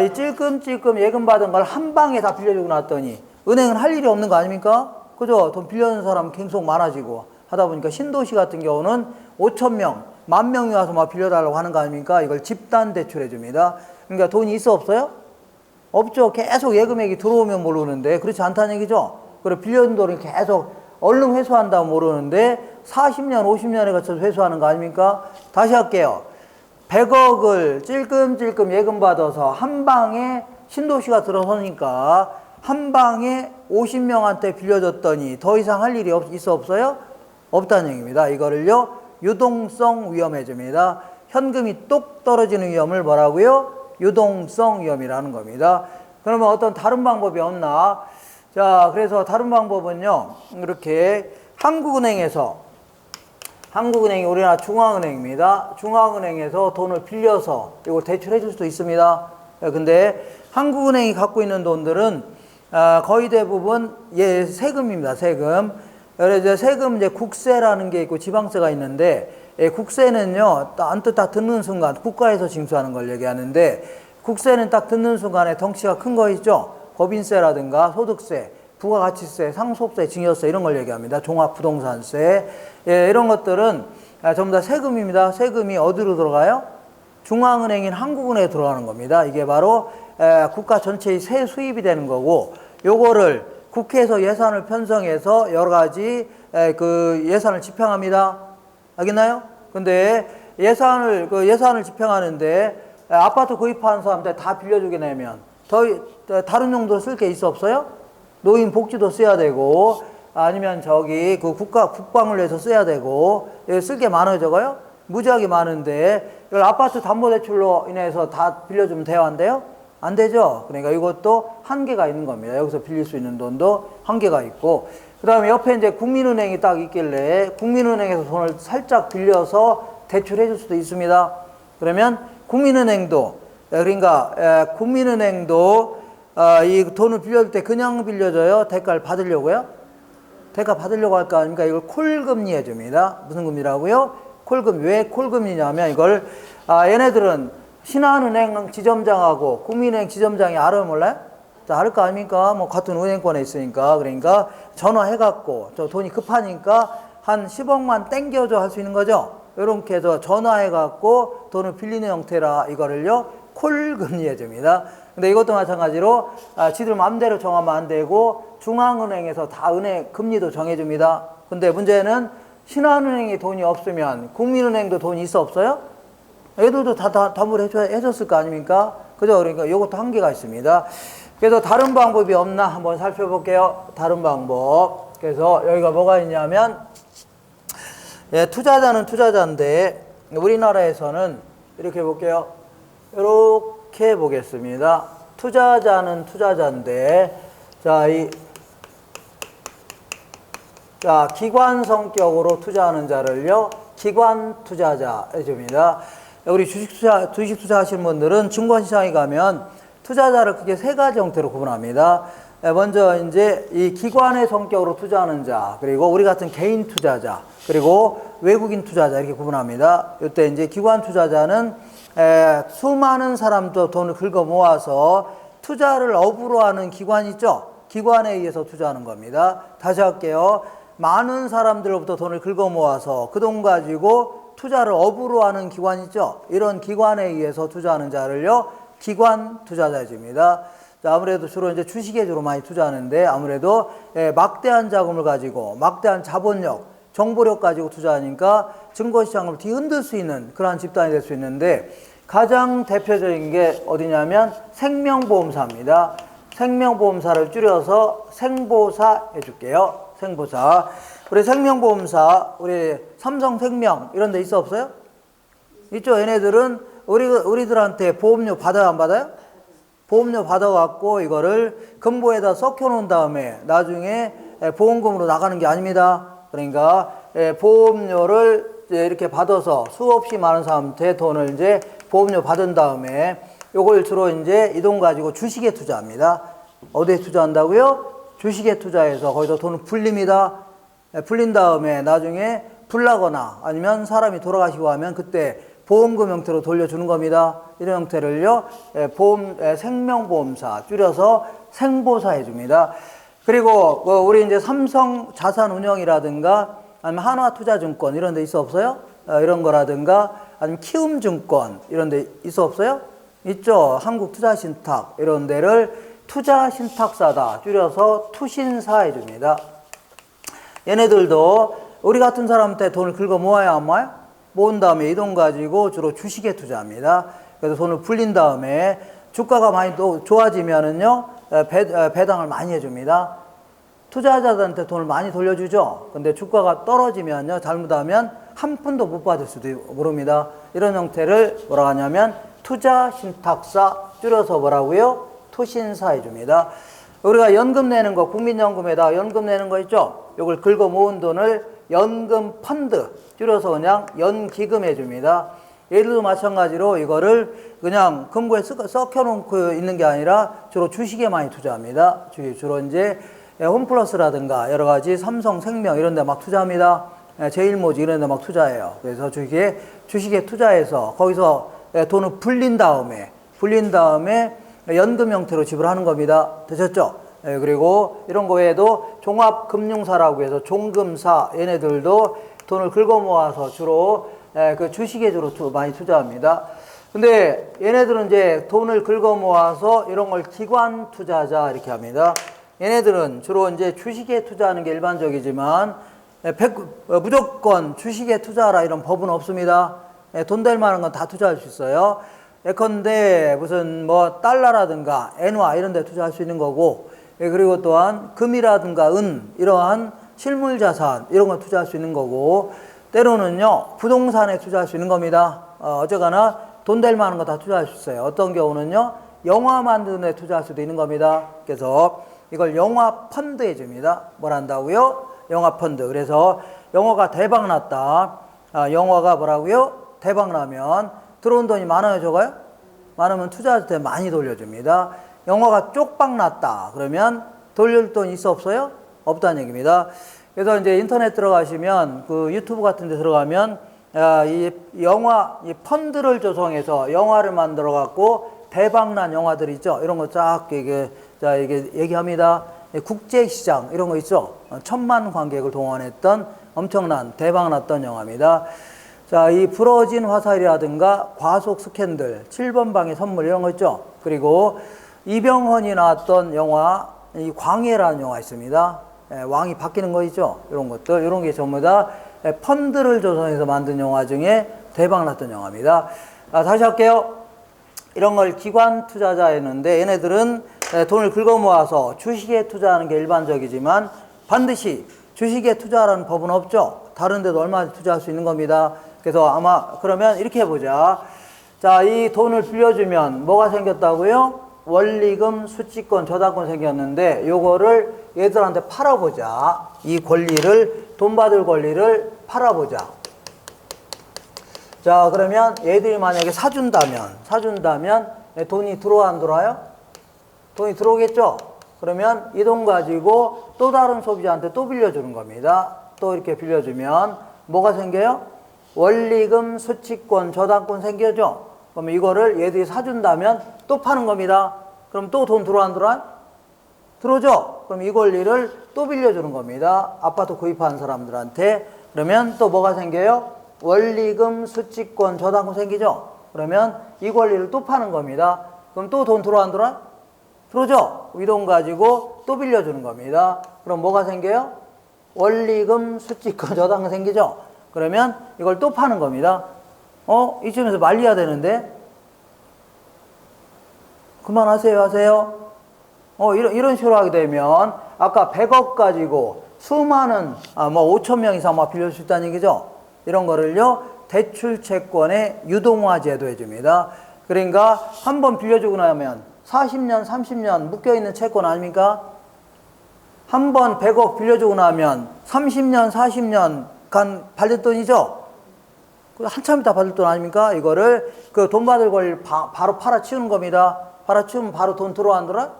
이 찔끔찔끔 예금받은 걸 한 방에 다 빌려주고 났더니, 은행은 할 일이 없는 거 아닙니까? 그죠? 돈 빌려주는 사람 계속 많아지고 하다 보니까 신도시 같은 경우는 5,000명, 10,000명이 와서 막 빌려달라고 하는 거 아닙니까? 이걸 집단 대출해 줍니다. 그러니까 돈이 있어 없어요? 없죠. 계속 예금액이 들어오면 모르는데 그렇지 않다는 얘기죠. 그리고 빌려준 돈을 계속 얼른 회수한다면 모르는데 40년, 50년에 걸쳐서 회수하는 거 아닙니까? 다시 할게요. 100억을 찔끔찔끔 예금받아서 한 방에 신도시가 들어서니까 한 방에 50명한테 빌려줬더니 더 이상 할 일이 있어 없어요? 없다는 얘기입니다. 이거를요, 유동성 위험해 줍니다. 현금이 똑 떨어지는 위험을 뭐라고요? 유동성 위험이라는 겁니다. 그러면 어떤 다른 방법이 없나? 자, 그래서 다른 방법은요, 이렇게 한국은행이 우리나라 중앙은행입니다. 중앙은행에서 돈을 빌려서 이걸 대출해 줄 수도 있습니다. 근데 한국은행이 갖고 있는 돈들은 거의 대부분 세금입니다. 세금. 그래서 세금 이제 국세라는 게 있고 지방세가 있는데, 국세는요, 언뜻 딱 듣는 순간 국가에서 징수하는 걸 얘기하는데, 국세는 딱 듣는 순간에 덩치가 큰 거 있죠. 법인세라든가 소득세, 부가가치세, 상속세, 증여세 이런 걸 얘기합니다. 종합부동산세, 이런 것들은 전부 다 세금입니다. 세금이 어디로 들어가요? 중앙은행인 한국은행에 들어가는 겁니다. 이게 바로 국가 전체의 세 수입이 되는 거고, 요거를 국회에서 예산을 편성해서 여러 가지 그 예산을 집행합니다. 알겠나요? 근데 예산을 집행하는데 아파트 구입하는 사람한테 다 빌려주게 내면 다른 용도로 쓸 게 있어 없어요? 노인 복지도 써야 되고, 아니면 그 국방을 위해서 써야 되고, 쓸 게 많아요, 저거요? 무지하게 많은데, 이걸 아파트 담보대출로 인해서 다 빌려주면 돼요, 안 돼요? 안 되죠. 그러니까 이것도 한계가 있는 겁니다. 여기서 빌릴 수 있는 돈도 한계가 있고, 그 다음에 옆에 이제 국민은행이 딱 있길래, 국민은행에서 돈을 살짝 빌려서 대출해 줄 수도 있습니다. 그러면 국민은행도 이 돈을 빌려줄 때 그냥 빌려줘요? 대가를 받으려고요? 대가 받으려고 할 거 아닙니까? 이걸 콜금리 해줍니다. 무슨 금리라고요? 콜금리. 왜 콜금리냐면 이걸, 얘네들은 신한은행 지점장하고 국민은행 지점장이 알아요, 몰라요? 알 거 아닙니까? 같은 은행권에 있으니까. 그러니까 전화해갖고, 저 돈이 급하니까 한 10억만 땡겨줘 할 수 있는 거죠? 이렇게 해서 전화해갖고 돈을 빌리는 형태라 이거를요, 콜금리 해줍니다. 근데 이것도 마찬가지로 지들 마음대로 정하면 안 되고 중앙은행에서 다 은행 금리도 정해줍니다. 근데 문제는 신한은행에 돈이 없으면 국민은행도 돈이 있어 없어요? 애들도 다 담보를 해줬을 거 아닙니까? 그죠? 그러니까 이것도 한계가 있습니다. 그래서 다른 방법이 없나 한번 살펴볼게요. 다른 방법. 그래서 여기가 뭐가 있냐면, 투자자는 투자자인데 우리나라에서는 이렇게 볼게요. 이렇게 보겠습니다. 투자자는 투자자인데, 기관 성격으로 투자하는 자를요, 기관 투자자 해줍니다. 우리 주식 투자 하시는 분들은 증권시장에 가면 투자자를 크게 세 가지 형태로 구분합니다. 먼저 이제 이 기관의 성격으로 투자하는 자, 그리고 우리 같은 개인 투자자, 그리고 외국인 투자자 이렇게 구분합니다. 이때 이제 기관 투자자는 수많은 사람도 돈을 긁어 모아서 투자를 업으로 하는 기관 있죠? 기관에 의해서 투자하는 겁니다. 다시 할게요. 많은 사람들로부터 돈을 긁어 모아서 그 돈 가지고 투자를 업으로 하는 기관 있죠? 이런 기관에 의해서 투자하는 자를요, 기관 투자자입니다. 자, 아무래도 주로 이제 주식에 주로 많이 투자하는데 아무래도 막대한 자금을 가지고 막대한 자본력, 정보력 가지고 투자하니까 증거시장을 뒤흔들 수 있는 그러한 집단이 될 수 있는데 가장 대표적인 게 어디냐면 생명보험사입니다. 생명보험사를 줄여서 생보사 해줄게요. 생보사. 우리 생명보험사, 우리 삼성생명 이런 데 있어 없어요? 있죠. 얘네들은 우리들한테 보험료 받아요, 안 받아요? 보험료 받아갖고 이거를 금고에다 썩혀놓은 다음에 나중에 보험금으로 나가는 게 아닙니다. 그러니까 보험료를 이렇게 받아서 수없이 많은 사람한테 돈을 이제 보험료 받은 다음에 요걸 주로 이제 이 돈 가지고 주식에 투자합니다. 어디에 투자한다고요? 주식에 투자해서 거기서 돈을 불립니다. 불린 다음에 나중에 불나거나 아니면 사람이 돌아가시고 하면 그때 보험금 형태로 돌려주는 겁니다. 이런 형태를요, 생명보험사, 줄여서 생보사 해줍니다. 그리고 우리 이제 삼성 자산운용이라든가 아니면 한화투자증권 이런 데 있어 없어요? 이런 거라든가 아니면 키움증권 이런 데 있어 없어요? 있죠. 한국투자신탁 이런 데를 투자신탁사다, 줄여서 투신사 해줍니다. 얘네들도 우리 같은 사람한테 돈을 긁어 모아야 안 모아요? 모은 다음에 이 돈 가지고 주로 주식에 투자합니다. 그래서 돈을 불린 다음에 주가가 많이 또 좋아지면은요, 배당을 많이 해줍니다. 투자자들한테 돈을 많이 돌려주죠. 근데 주가가 떨어지면요, 잘못하면 한 푼도 못 받을 수도 모릅니다. 이런 형태를 뭐라고 하냐면 투자신탁사, 줄여서 뭐라고요? 투신사 해줍니다. 우리가 연금 내는 거, 국민연금에다 연금 내는 거 있죠? 이걸 긁어 모은 돈을 연금 펀드, 줄여서 그냥 연기금 해줍니다. 얘들도 마찬가지로 이거를 그냥 금고에 썩혀놓고 있는 게 아니라 주로 주식에 많이 투자합니다. 주로 이제 홈플러스라든가 여러 가지 삼성생명 이런 데 막 투자합니다. 제일모직 이런 데 막 투자해요. 그래서 주식에 투자해서 거기서 돈을 불린 다음에 연금 형태로 지불하는 겁니다. 되셨죠? 그리고 이런 거 외에도 종합금융사라고 해서 종금사, 얘네들도 돈을 긁어 모아서 주로 그 주식에 주로 많이 투자합니다. 근데 얘네들은 이제 돈을 긁어 모아서 이런 걸 기관 투자자 이렇게 합니다. 얘네들은 주로 이제 주식에 투자하는 게 일반적이지만 무조건 주식에 투자하라 이런 법은 없습니다. 돈 될 만한 건 다 투자할 수 있어요. 예컨대 무슨 뭐 달러라든가 엔화 이런 데 투자할 수 있는 거고, 그리고 또한 금이라든가 은 이러한 실물 자산 이런 거 투자할 수 있는 거고, 때로는요 부동산에 투자할 수 있는 겁니다. 어쨌거나 돈 될 만한 거 다 투자할 수 있어요. 어떤 경우는요 영화 만드는 데 투자할 수도 있는 겁니다. 그래서 이걸 영화 펀드 해줍니다. 뭘 한다고요? 영화 펀드. 그래서 영화가 대박 났다. 영화가 뭐라고요? 대박 나면 들어온 돈이 많아요, 적어요? 많으면 투자할 때 많이 돌려줍니다. 영화가 쪽박 났다. 그러면 돌릴 돈 있어 없어요? 없다는 얘기입니다. 그래서 이제 인터넷 들어가시면 그 유튜브 같은 데 들어가면 이 펀드를 조성해서 영화를 만들어 갖고 대박난 영화들 있죠. 이런 거 쫙 이게 얘기합니다. 국제시장 이런 거 있죠. 1000만 관객을 동원했던 엄청난 대박났던 영화입니다. 자, 이 부러진 화살이라든가 과속 스캔들, 7번 방의 선물 이런 거 있죠. 그리고 이병헌이 나왔던 영화, 이 광해라는 영화 있습니다. 왕이 바뀌는 거 있죠. 이런 것들, 이런 게 전부 다 펀드를 조성해서 만든 영화 중에 대박났던 영화입니다. 다시 할게요. 이런 걸 기관 투자자 했는데 얘네들은 돈을 긁어 모아서 주식에 투자하는 게 일반적이지만 반드시 주식에 투자하라는 법은 없죠. 다른 데도 얼마나 투자할 수 있는 겁니다. 그래서 아마 그러면 이렇게 해보자. 자, 이 돈을 빌려주면 뭐가 생겼다고요? 원리금, 수취권, 저당권 생겼는데 요거를 얘들한테 팔아보자. 이 권리를, 돈 받을 권리를 팔아보자. 자, 그러면 얘들이 만약에 사준다면 돈이 들어와 안 들어와요? 돈이 들어오겠죠? 그러면 이 돈 가지고 또 다른 소비자한테 또 빌려주는 겁니다. 또 이렇게 빌려주면 뭐가 생겨요? 원리금, 수취권, 저당권 생겨죠? 그럼 이거를 얘들이 사준다면 또 파는 겁니다. 그럼 또 돈 들어와 안 들어와? 들어오죠? 그럼 이 권리를 또 빌려주는 겁니다. 아파트 구입한 사람들한테. 그러면 또 뭐가 생겨요? 원리금, 수취권, 저당권 생기죠? 그러면 이 권리를 또 파는 겁니다. 그럼 또 돈 들어와 안 들어와? 들어오죠? 이 돈 가지고 또 빌려주는 겁니다. 그럼 뭐가 생겨요? 원리금, 수취권, 저당권 생기죠? 그러면 이걸 또 파는 겁니다. 이쯤에서 말려야 되는데 그만하세요 하세요. 이런 식으로 하게 되면 아까 100억 가지고 수많은 5천 명 이상 빌려줄 수 있다는 얘기죠. 이런 거를요 대출 채권의 유동화 제도 해줍니다. 그러니까 한번 빌려주고 나면 40년 30년 묶여있는 채권 아닙니까? 한번 100억 빌려주고 나면 30년 40년간 받을 돈이죠. 한참 있다 받을 돈 아닙니까? 이거를 그 돈 받을 걸 바로 팔아치우는 겁니다. 팔아치우면 바로 돈 들어와 안 들어와?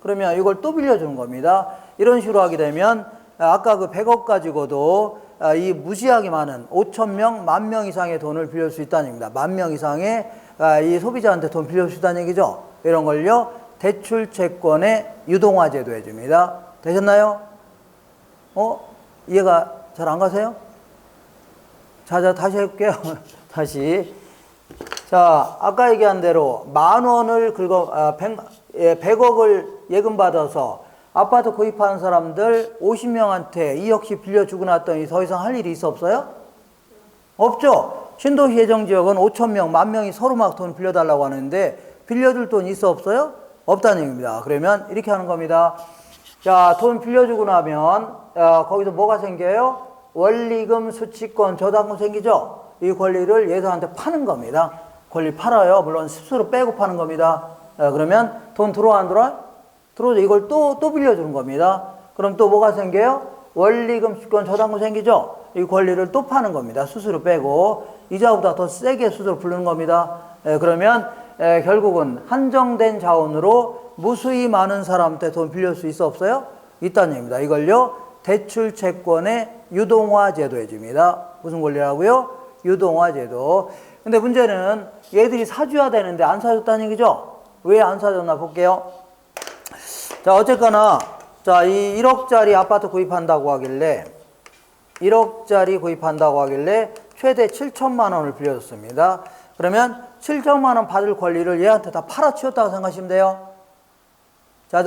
그러면 이걸 또 빌려주는 겁니다. 이런 식으로 하게 되면 아까 그 100억 가지고도 이 무지하게 많은 5천 명, 10,000명 이상의 돈을 빌릴 수 있다는 얘기입니다. 10,000명 이상의 이 소비자한테 돈 빌릴 수 있다는 얘기죠. 이런 걸요 대출 채권의 유동화 제도 해줍니다. 되셨나요? 이해가 잘 안 가세요? 자, 다시 해볼게요. 다시. 자, 아까 얘기한 대로 10,000원을 100억을 예금 받아서 아파트 구입하는 사람들 50명한테 2억씩 빌려주고 났더니 더 이상 할 일이 있어 없어요? 없죠. 신도시 예정지역은 5,000명, 10,000명이 서로 막 돈 빌려달라고 하는데 빌려줄 돈 있어 없어요? 없다는 얘기입니다. 그러면 이렇게 하는 겁니다. 자, 돈 빌려주고 나면 거기서 뭐가 생겨요? 원리금, 수취권, 저당권 생기죠? 이 권리를 얘들한테 파는 겁니다. 권리 팔아요. 물론 스스로 빼고 파는 겁니다. 그러면 돈 들어와 안 들어와? 들어오죠. 이걸 또 빌려주는 겁니다. 그럼 또 뭐가 생겨요? 원리금, 수취권, 저당권 생기죠? 이 권리를 또 파는 겁니다. 스스로 빼고 이자보다 더 세게 스스로 부르는 겁니다. 그러면 결국은 한정된 자원으로 무수히 많은 사람한테 돈 빌릴 수 있어 없어요? 있다는 얘기입니다. 이걸요 대출 채권의 유동화 제도 해줍니다. 무슨 권리라고요? 유동화 제도. 근데 문제는 얘들이 사줘야 되는데 안 사줬다는 얘기죠? 왜 안 사줬나 볼게요. 자, 어쨌거나 자, 이 1억짜리 아파트 구입한다고 하길래 1억짜리 구입한다고 하길래 최대 7천만 원을 빌려줬습니다. 그러면 7천만 원 받을 권리를 얘한테 다 팔아치웠다고 생각하시면 돼요. 자,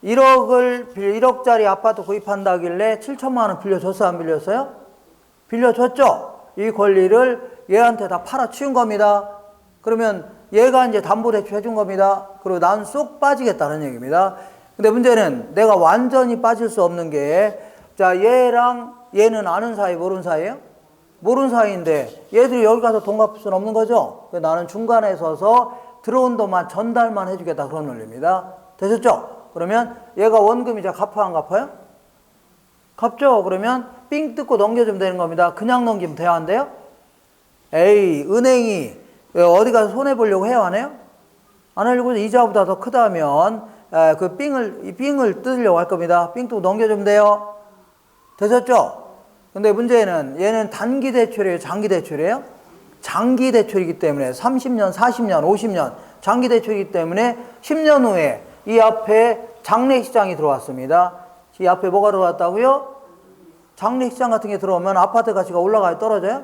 1억짜리 아파트 구입한다길래 7천만 원 빌려줬어, 안 빌렸어요? 빌려줬죠? 이 권리를 얘한테 다 팔아치운 겁니다. 그러면 얘가 이제 담보대출 해준 겁니다. 그리고 난 쏙 빠지겠다는 얘기입니다. 근데 문제는 내가 완전히 빠질 수 없는 게, 자, 얘랑 얘는 아는 사이, 모르는 사이예요? 모르는 사이인데 얘들이 여기 가서 돈 갚을 수는 없는 거죠. 나는 중간에 서서 들어온 돈만 전달만 해주겠다, 그런 논리입니다. 되셨죠? 그러면 얘가 원금이자 갚아 안 갚아요? 갚죠. 그러면 삥 뜯고 넘겨주면 되는 겁니다. 그냥 넘기면 돼요, 안 돼요? 에이, 은행이 어디 가서 손해보려고 해요, 안 해요? 안 하려고 이자보다 더 크다면 이 삥을 뜯으려고 할 겁니다. 삥 뜯고 넘겨주면 돼요. 되셨죠? 근데 문제는 얘는 단기 대출이에요, 장기 대출이에요? 장기 대출이기 때문에 30년, 40년, 50년 장기 대출이기 때문에 10년 후에 이 앞에 장래시장이 들어왔습니다. 이 앞에 뭐가 들어왔다고요? 장래시장 같은 게 들어오면 아파트 가치가 올라가요, 떨어져요?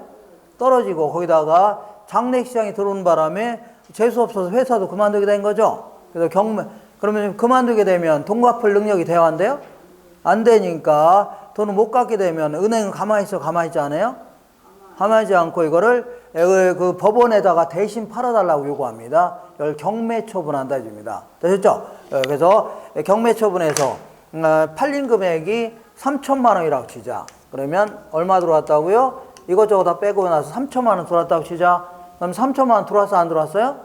떨어지고 거기다가 장래시장이 들어오는 바람에 재수 없어서 회사도 그만두게 된 거죠. 그래서 그러면 그만두게 되면 돈 갚을 능력이 돼야 한대요? 안 되니까 돈을 못 갚게 되면 은행은 가만히 있지 않아요? 가만히 있지 않고 이거를 그 법원에다가 대신 팔아달라고 요구합니다. 이걸 경매처분한다 해줍니다. 되셨죠? 그래서 경매처분에서 팔린 금액이 3천만 원이라고 치자. 그러면 얼마 들어왔다고요? 이것저것 다 빼고 나서 3천만 원 들어왔다고 치자. 그럼 3천만 원 들어왔어, 안 들어왔어요?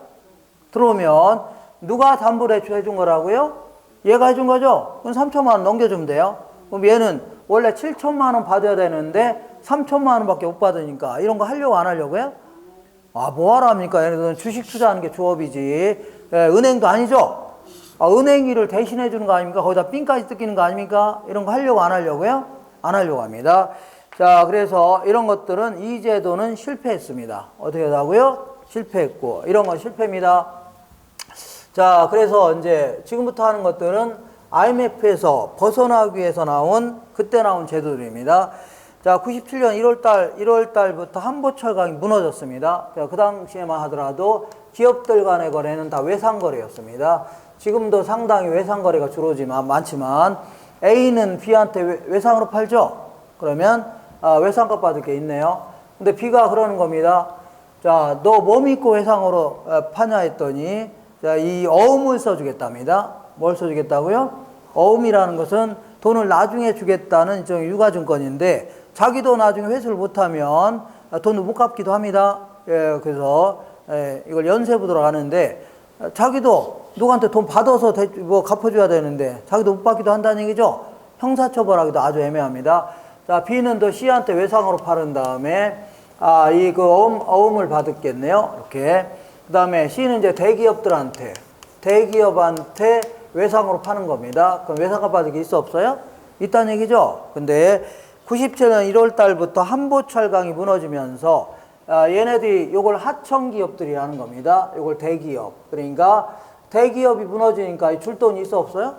들어오면 누가 담보대출 해준 거라고요? 얘가 해준 거죠? 그럼 3천만 원 넘겨주면 돼요. 그럼 얘는 원래 7천만 원 받아야 되는데 3천만 원밖에 못 받으니까 이런 거 하려고 안 하려고요? 뭐하러 합니까? 얘네들은 주식 투자하는 게 조업이지. 은행도 아니죠? 은행이를 대신해 주는 거 아닙니까? 거기다 삥까지 뜯기는 거 아닙니까? 이런 거 하려고 안 하려고요? 안 하려고 합니다. 자, 그래서 이런 것들은 이 제도는 실패했습니다. 어떻게 하다고요? 실패했고, 이런 건 실패입니다. 자, 그래서 이제 지금부터 하는 것들은 IMF에서 벗어나기 위해서 나온, 그때 나온 제도들입니다. 자, 97년 1월달부터 한보철강이 무너졌습니다. 그 당시에만 하더라도 기업들 간의 거래는 다 외상거래였습니다. 지금도 상당히 외상거래가 많지만 A는 B한테 외상으로 팔죠? 그러면 외상값 받을 게 있네요. 근데 B가 그러는 겁니다. 자, 너 뭐 믿고 외상으로 파냐 했더니, 자, 이 어음을 써주겠답니다. 뭘 써주겠다고요? 어음이라는 것은 돈을 나중에 주겠다는 일종의 유가증권인데, 자기도 나중에 회수를 못하면 돈을 못 갚기도 합니다. 예, 그래서 이걸 연쇄부도라고 하는데, 자기도 누구한테 돈 받아서 뭐 갚아줘야 되는데 자기도 못 받기도 한다는 얘기죠. 형사처벌하기도 아주 애매합니다. 자, B는 또 C한테 외상으로 팔은 다음에 그 어음을 받았겠네요. 이렇게. 그 다음에 C는 이제 대기업한테 외상으로 파는 겁니다. 그럼 외상값 받을 게 있어 없어요? 있다는 얘기죠. 근데 97년 1월 달부터 한보철강이 무너지면서 얘네들이 요걸 하청기업들이 하는 겁니다. 요걸 대기업. 그러니까 대기업이 무너지니까 줄 돈이 있어 없어요?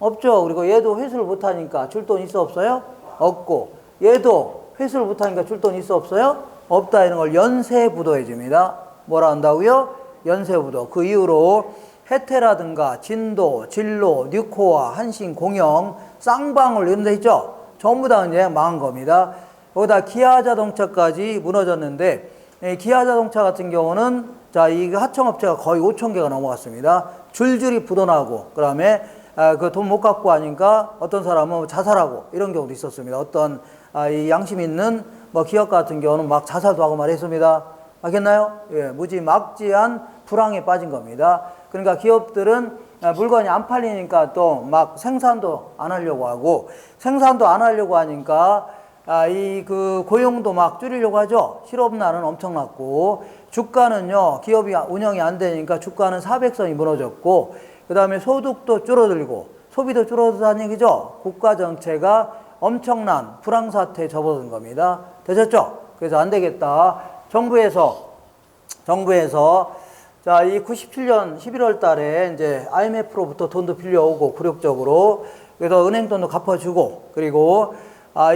없죠. 그리고 얘도 회수를 못하니까 줄 돈 있어 없어요? 없고, 얘도 회수를 못하니까 줄 돈 있어 없어요? 없다. 이런 걸 연쇄부도해 줍니다. 뭐라 한다고요? 연쇄부도. 그 이후로 혜태라든가 진도, 진로, 뉴코아, 한신, 공영, 쌍방울 이런 데 있죠? 전부 다 이제 망한 겁니다. 거기다 기아자동차까지 무너졌는데, 기아자동차 같은 경우는 자, 이 하청업체가 거의 5,000개가 넘어갔습니다. 줄줄이 부도나고, 그 다음에 그 돈 못 갚고 하니까 어떤 사람은 자살하고 이런 경우도 있었습니다. 어떤 이 양심 있는 뭐 기업 같은 경우는 막 자살도 하고 말했습니다. 알겠나요? 예, 무지막지한 불황에 빠진 겁니다. 그러니까 기업들은 물건이 안 팔리니까 또 막 생산도 안 하려고 하고, 생산도 안 하려고 하니까 그 고용도 막 줄이려고 하죠. 실업난은 엄청났고, 주가는요, 기업이 운영이 안 되니까 주가는 400선이 무너졌고, 그 다음에 소득도 줄어들고, 소비도 줄어든다는 얘기죠. 국가 전체가 엄청난 불황사태에 접어든 겁니다. 되셨죠? 그래서 안 되겠다. 정부에서 자, 이 97년 11월 달에 이제 IMF로부터 돈도 빌려오고, 굴욕적으로. 그래서 은행 돈도 갚아주고, 그리고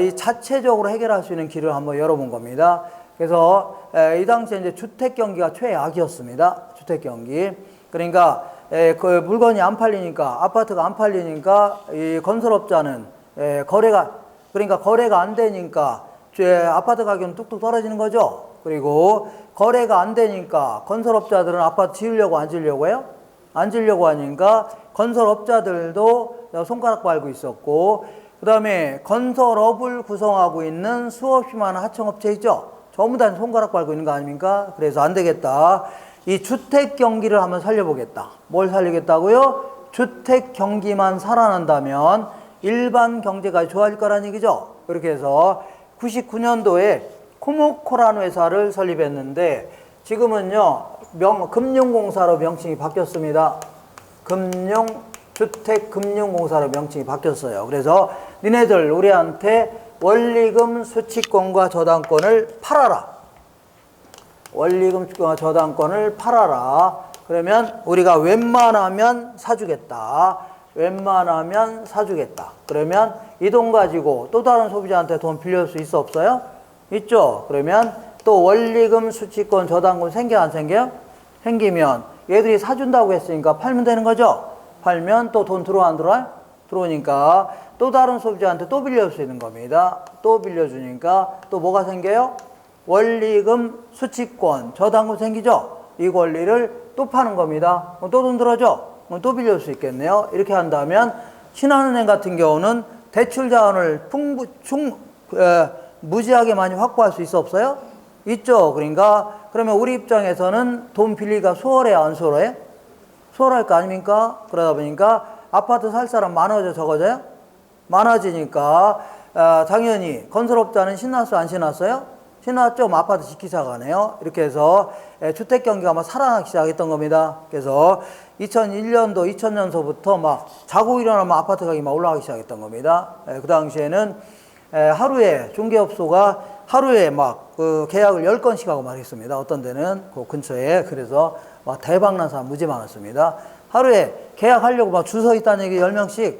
이 자체적으로 해결할 수 있는 길을 한번 열어본 겁니다. 그래서 이 당시에 이제 주택 경기가 최악이었습니다. 주택 경기. 그러니까 그 물건이 안 팔리니까, 아파트가 안 팔리니까 이 건설업자는 거래가 안 되니까 아파트 가격은 뚝뚝 떨어지는 거죠. 그리고 거래가 안 되니까 건설업자들은 아파트 지으려고 안 지으려고 해요? 안 지으려고 하니까 건설업자들도 손가락 빨고 있었고, 그 다음에 건설업을 구성하고 있는 수없이 많은 하청업체 있죠? 전부 다 손가락 빨고 있는 거 아닙니까? 그래서 안 되겠다. 이 주택 경기를 한번 살려보겠다. 뭘 살리겠다고요? 주택 경기만 살아난다면 일반 경제가 좋아질 거라는 얘기죠. 그렇게 해서 99년도에 코모코라는 회사를 설립했는데, 지금은요, 금융공사로 명칭이 바뀌었습니다. 주택금융공사로 명칭이 바뀌었어요. 그래서 니네들 우리한테 원리금 수취권과 저당권을 팔아라. 원리금 수취권과 저당권을 팔아라. 그러면 우리가 웬만하면 사주겠다. 그러면 이 돈 가지고 또 다른 소비자한테 돈 빌릴 수 있어 없어요? 있죠. 그러면 또 원리금 수취권 저당권 생겨 안 생겨요? 생기면 얘들이 사준다고 했으니까 팔면 되는 거죠. 팔면 또 돈 들어와 안 들어와요? 들어오니까 또 다른 소비자한테 또 빌려줄 수 있는 겁니다. 또 빌려주니까 또 뭐가 생겨요? 원리금 수취권 저당권 생기죠. 이 권리를 또 파는 겁니다. 또 돈 들어죠. 또 빌려줄 수 있겠네요. 이렇게 한다면 신한은행 같은 경우는 대출 자원을 무지하게 많이 확보할 수 있어 없어요? 있죠. 그러면 우리 입장에서는 돈 빌리기가 수월해요, 안 수월해? 수월할 거 아닙니까? 그러다 보니까 아파트 살 사람 많아져, 적어져요? 많아지니까 당연히 건설업자는 신났어요, 안 신났어요? 신화점 아파트 짓기 시작하네요. 이렇게 해서 주택 경기가 막 살아나기 시작했던 겁니다. 그래서 2001년도, 2000년서부터 막 자고 일어나면 아파트 가격이 막 올라가기 시작했던 겁니다. 그 당시에는 하루에 중개업소가 하루에 막 그 계약을 10건씩 하고 말했습니다. 어떤 데는 그 근처에. 그래서 막 대박난 사람 무지 많았습니다. 하루에 계약하려고 막 줄 서 있다는 얘기 10명씩.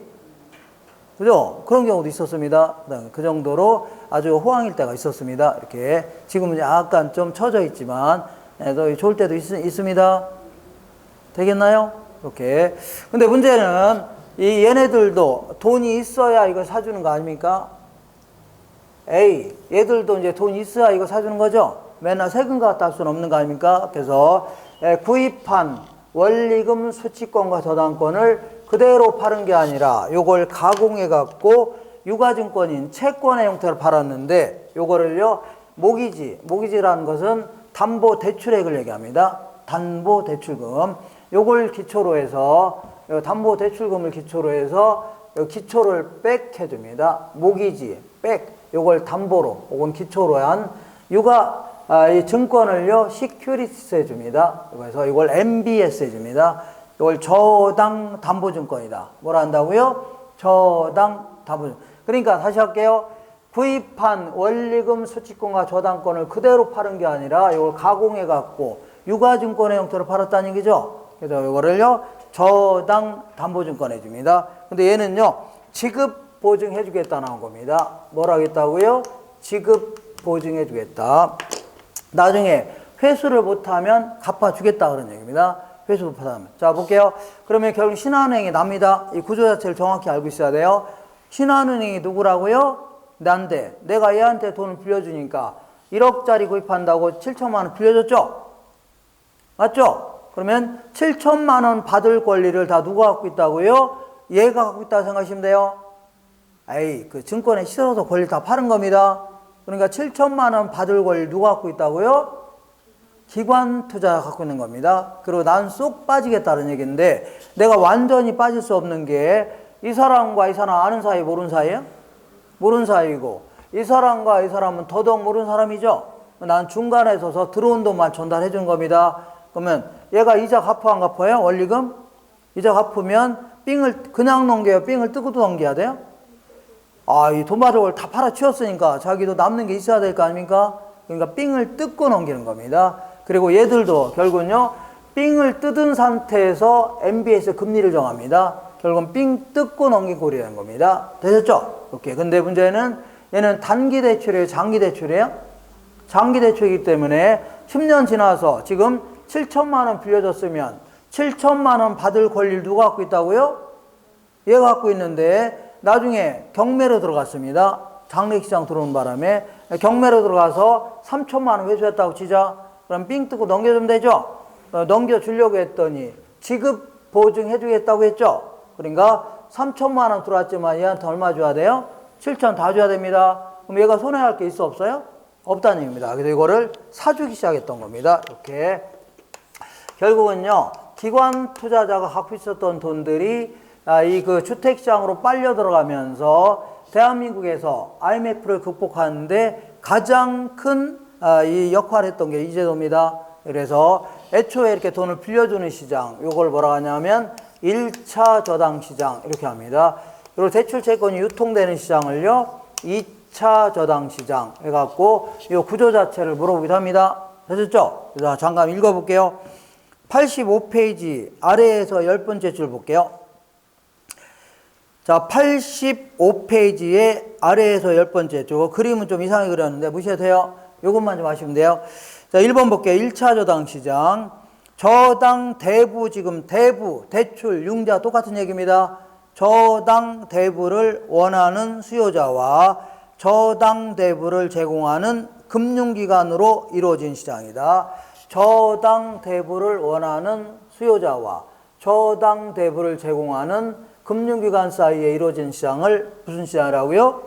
그죠? 그런 경우도 있었습니다. 그 정도로 아주 호황일 때가 있었습니다. 이렇게. 지금은 약간 좀 처져 있지만, 좋을 때도 있습니다. 되겠나요? 이렇게. 근데 문제는 이 얘네들도 돈이 있어야 이걸 사주는 거 아닙니까? 에이, 얘들도 이제 돈이 있어야 이거 사주는 거죠? 맨날 세금 갖다 할 수는 없는 거 아닙니까? 그래서 구입한 원리금 수취권과 저당권을 그대로 파는 게 아니라 요걸 가공해 갖고 유가증권인 채권의 형태로 팔았는데 요거를요 모기지라는 것은 담보대출액을 얘기합니다. 담보대출금 요걸 기초로 해서 담보대출금을 기초로 해서 기초를 백 해줍니다. 모기지 백 요걸 담보로 혹은 기초로 한 이 증권을요 시큐리티스 해줍니다. 그래서 이걸 MBS 해줍니다. 이걸 저당 담보증권이다. 뭐라 한다고요? 저당 담보증권. 그러니까 다시 할게요. 구입한 원리금 수취권과 저당권을 그대로 파는 게 아니라 이걸 가공해 갖고 유가증권의 형태로 팔았다는 얘기죠. 그래서 이거를요 저당 담보증권 해줍니다. 근데 얘는요 지급 보증해 주겠다 나온 겁니다. 뭘 하겠다고요? 지급 보증해 주겠다. 나중에 회수를 못하면 갚아주겠다 그런 얘기입니다. 회수 못하면. 자 볼게요. 그러면 결국 신한은행이 납니다. 이 구조 자체를 정확히 알고 있어야 돼요. 신한은행이 누구라고요? 난데 내가 얘한테 돈을 빌려주니까 1억짜리 구입한다고 7천만 원 빌려줬죠? 맞죠? 그러면 7천만 원 받을 권리를 다 누가 갖고 있다고요? 얘가 갖고 있다고 생각하시면 돼요. 에이, 그 증권에 실어서 권리 다 파는 겁니다. 그러니까 7천만 원 받을 권리 누가 갖고 있다고요? 기관 투자가 갖고 있는 겁니다. 그리고 난 쏙 빠지겠다는 얘기인데 내가 완전히 빠질 수 없는 게 이 사람과 이 사람 아는 사이 모르는 사이예요? 모르는 사이고 이 사람과 이 사람은 더더욱 모르는 사람이죠. 난 중간에 서서 들어온 돈만 전달해 주는 겁니다. 그러면 얘가 이자 갚아 안 갚아요? 원리금? 이자 갚으면 삥을 그냥 넘겨요? 삥을 뜨고도 넘겨야 돼요? 아, 이 돈 받을 걸 다 팔아치웠으니까 자기도 남는 게 있어야 될 거 아닙니까? 그러니까 삥을 뜯고 넘기는 겁니다. 그리고 얘들도 결국은요, 삥을 뜯은 상태에서 MBS 금리를 정합니다. 결국은 삥 뜯고 넘긴 꼴이 되는 겁니다. 되셨죠? 오케이. 근데 문제는 얘는 단기 대출이에요? 장기 대출이에요? 장기 대출이기 때문에 10년 지나서 지금 7천만 원 빌려줬으면 7천만 원 받을 권리를 누가 갖고 있다고요? 얘가 갖고 있는데 나중에 경매로 들어갔습니다. 장래시장 들어온 바람에 경매로 들어가서 3천만 원 회수했다고 치자. 그럼 삥 뜯고 넘겨주면 되죠? 넘겨주려고 했더니 지급 보증해 주겠다고 했죠? 그러니까 3천만 원 들어왔지만 얘한테 얼마 줘야 돼요? 7천 다 줘야 됩니다. 그럼 얘가 손해할 게 있어 없어요? 없다는 얘기입니다. 그래서 이거를 사주기 시작했던 겁니다. 이렇게. 결국은요, 기관 투자자가 갖고 있었던 돈들이 이 그 주택시장으로 빨려 들어가면서 대한민국에서 IMF를 극복하는데 가장 큰 이 역할을 했던 게 이 제도입니다. 그래서 애초에 이렇게 돈을 빌려주는 시장, 요걸 뭐라고 하냐면 1차 저당 시장 이렇게 합니다. 그리고 대출 채권이 유통되는 시장을요 2차 저당 시장 해갖고 이 구조 자체를 물어보기도 합니다. 되셨죠? 자, 잠깐 읽어볼게요. 85페이지 아래에서 10번째 줄 볼게요. 자, 85페이지의 아래에서 10번째 줄. 그림은 좀 이상하게 그렸는데 무시해도 돼요. 요것만 좀 하시면 돼요. 자, 1번 볼게요. 1차 저당 시장. 저당 대부, 지금 대부, 대출, 융자 똑같은 얘기입니다. 저당 대부를 원하는 수요자와 저당 대부를 제공하는 금융기관으로 이루어진 시장이다. 저당 대부를 원하는 수요자와 저당 대부를 제공하는 금융기관 사이에 이루어진 시장을 무슨 시장이라고요?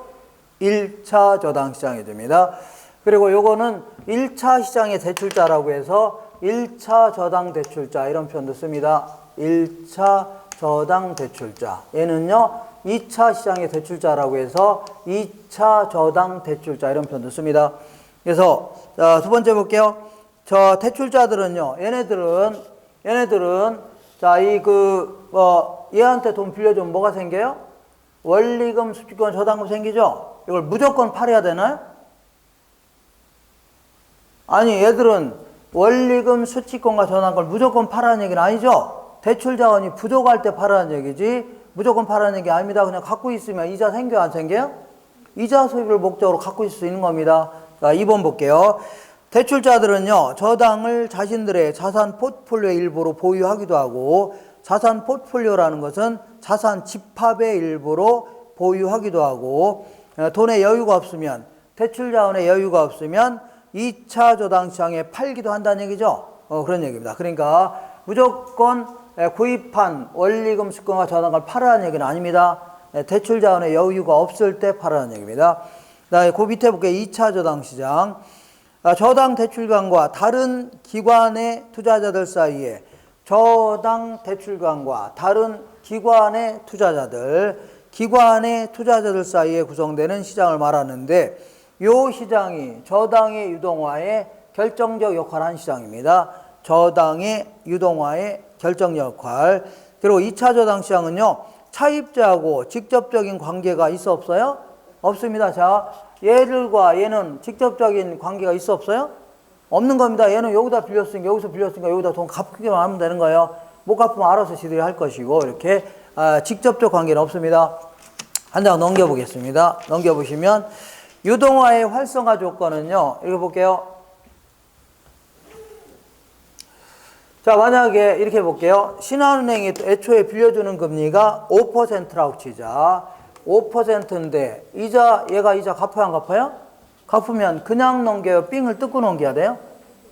1차 저당 시장이 됩니다. 그리고 요거는 1차 시장의 대출자라고 해서 1차 저당 대출자 이런 표현도 씁니다. 1차 저당 대출자. 얘는요 2차 시장의 대출자라고 해서 2차 저당 대출자 이런 표현도 씁니다. 그래서 두 번째 볼게요. 저 대출자들은요. 얘네들은 자, 얘한테 돈 빌려주면 뭐가 생겨요? 원리금, 수취권, 저당금 생기죠? 이걸 무조건 팔아야 되나요? 아니, 얘들은 원리금, 수취권과 저당금을 무조건 팔아는 얘기는 아니죠? 대출자원이 부족할 때 팔아는 얘기지 무조건 팔아는 얘기 아닙니다. 그냥 갖고 있으면 이자 생겨요, 안 생겨요? 이자 수입을 목적으로 갖고 있을 수 있는 겁니다. 자, 2번 볼게요. 대출자들은요, 저당을 자신들의 자산 포트폴리오의 일부로 보유하기도 하고, 자산 포트폴리오라는 것은 자산 집합의 일부로 보유하기도 하고, 돈의 여유가 없으면, 대출자원의 여유가 없으면 2차 저당 시장에 팔기도 한다는 얘기죠. 그런 얘기입니다. 그러니까 무조건 구입한 원리금, 수권과 저당을 팔아라는 얘기는 아닙니다. 대출자원의 여유가 없을 때 팔아라는 얘기입니다. 그 밑에 볼게요. 2차 저당 시장. 저당 대출관과 다른 기관의 투자자들 사이에 저당 대출관과 다른 기관의 투자자들 사이에 구성되는 시장을 말하는데 이 시장이 저당의 유동화에 결정적 역할을 한 시장입니다. 저당의 유동화에 결정적 역할. 그리고 2차 저당 시장은요. 차입자하고 직접적인 관계가 있어 없어요? 없습니다. 자, 얘들과 얘는 직접적인 관계가 있어 없어요? 없는 겁니다. 얘는 여기다 빌렸으니까 여기서 빌렸으니까 여기다 돈 갚기만 하면 되는 거예요. 못 갚으면 알아서 지들이 할 것이고 이렇게 직접적 관계는 없습니다. 한 장 넘겨보겠습니다. 넘겨보시면 유동화의 활성화 조건은요. 이렇게 볼게요. 자, 만약에 이렇게 볼게요. 신한은행이 애초에 빌려주는 금리가 5%라고 치자. 5%인데 얘가 이자 갚아요, 안 갚아요? 갚으면 그냥 넘겨요? 삥을 뜯고 넘겨야 돼요?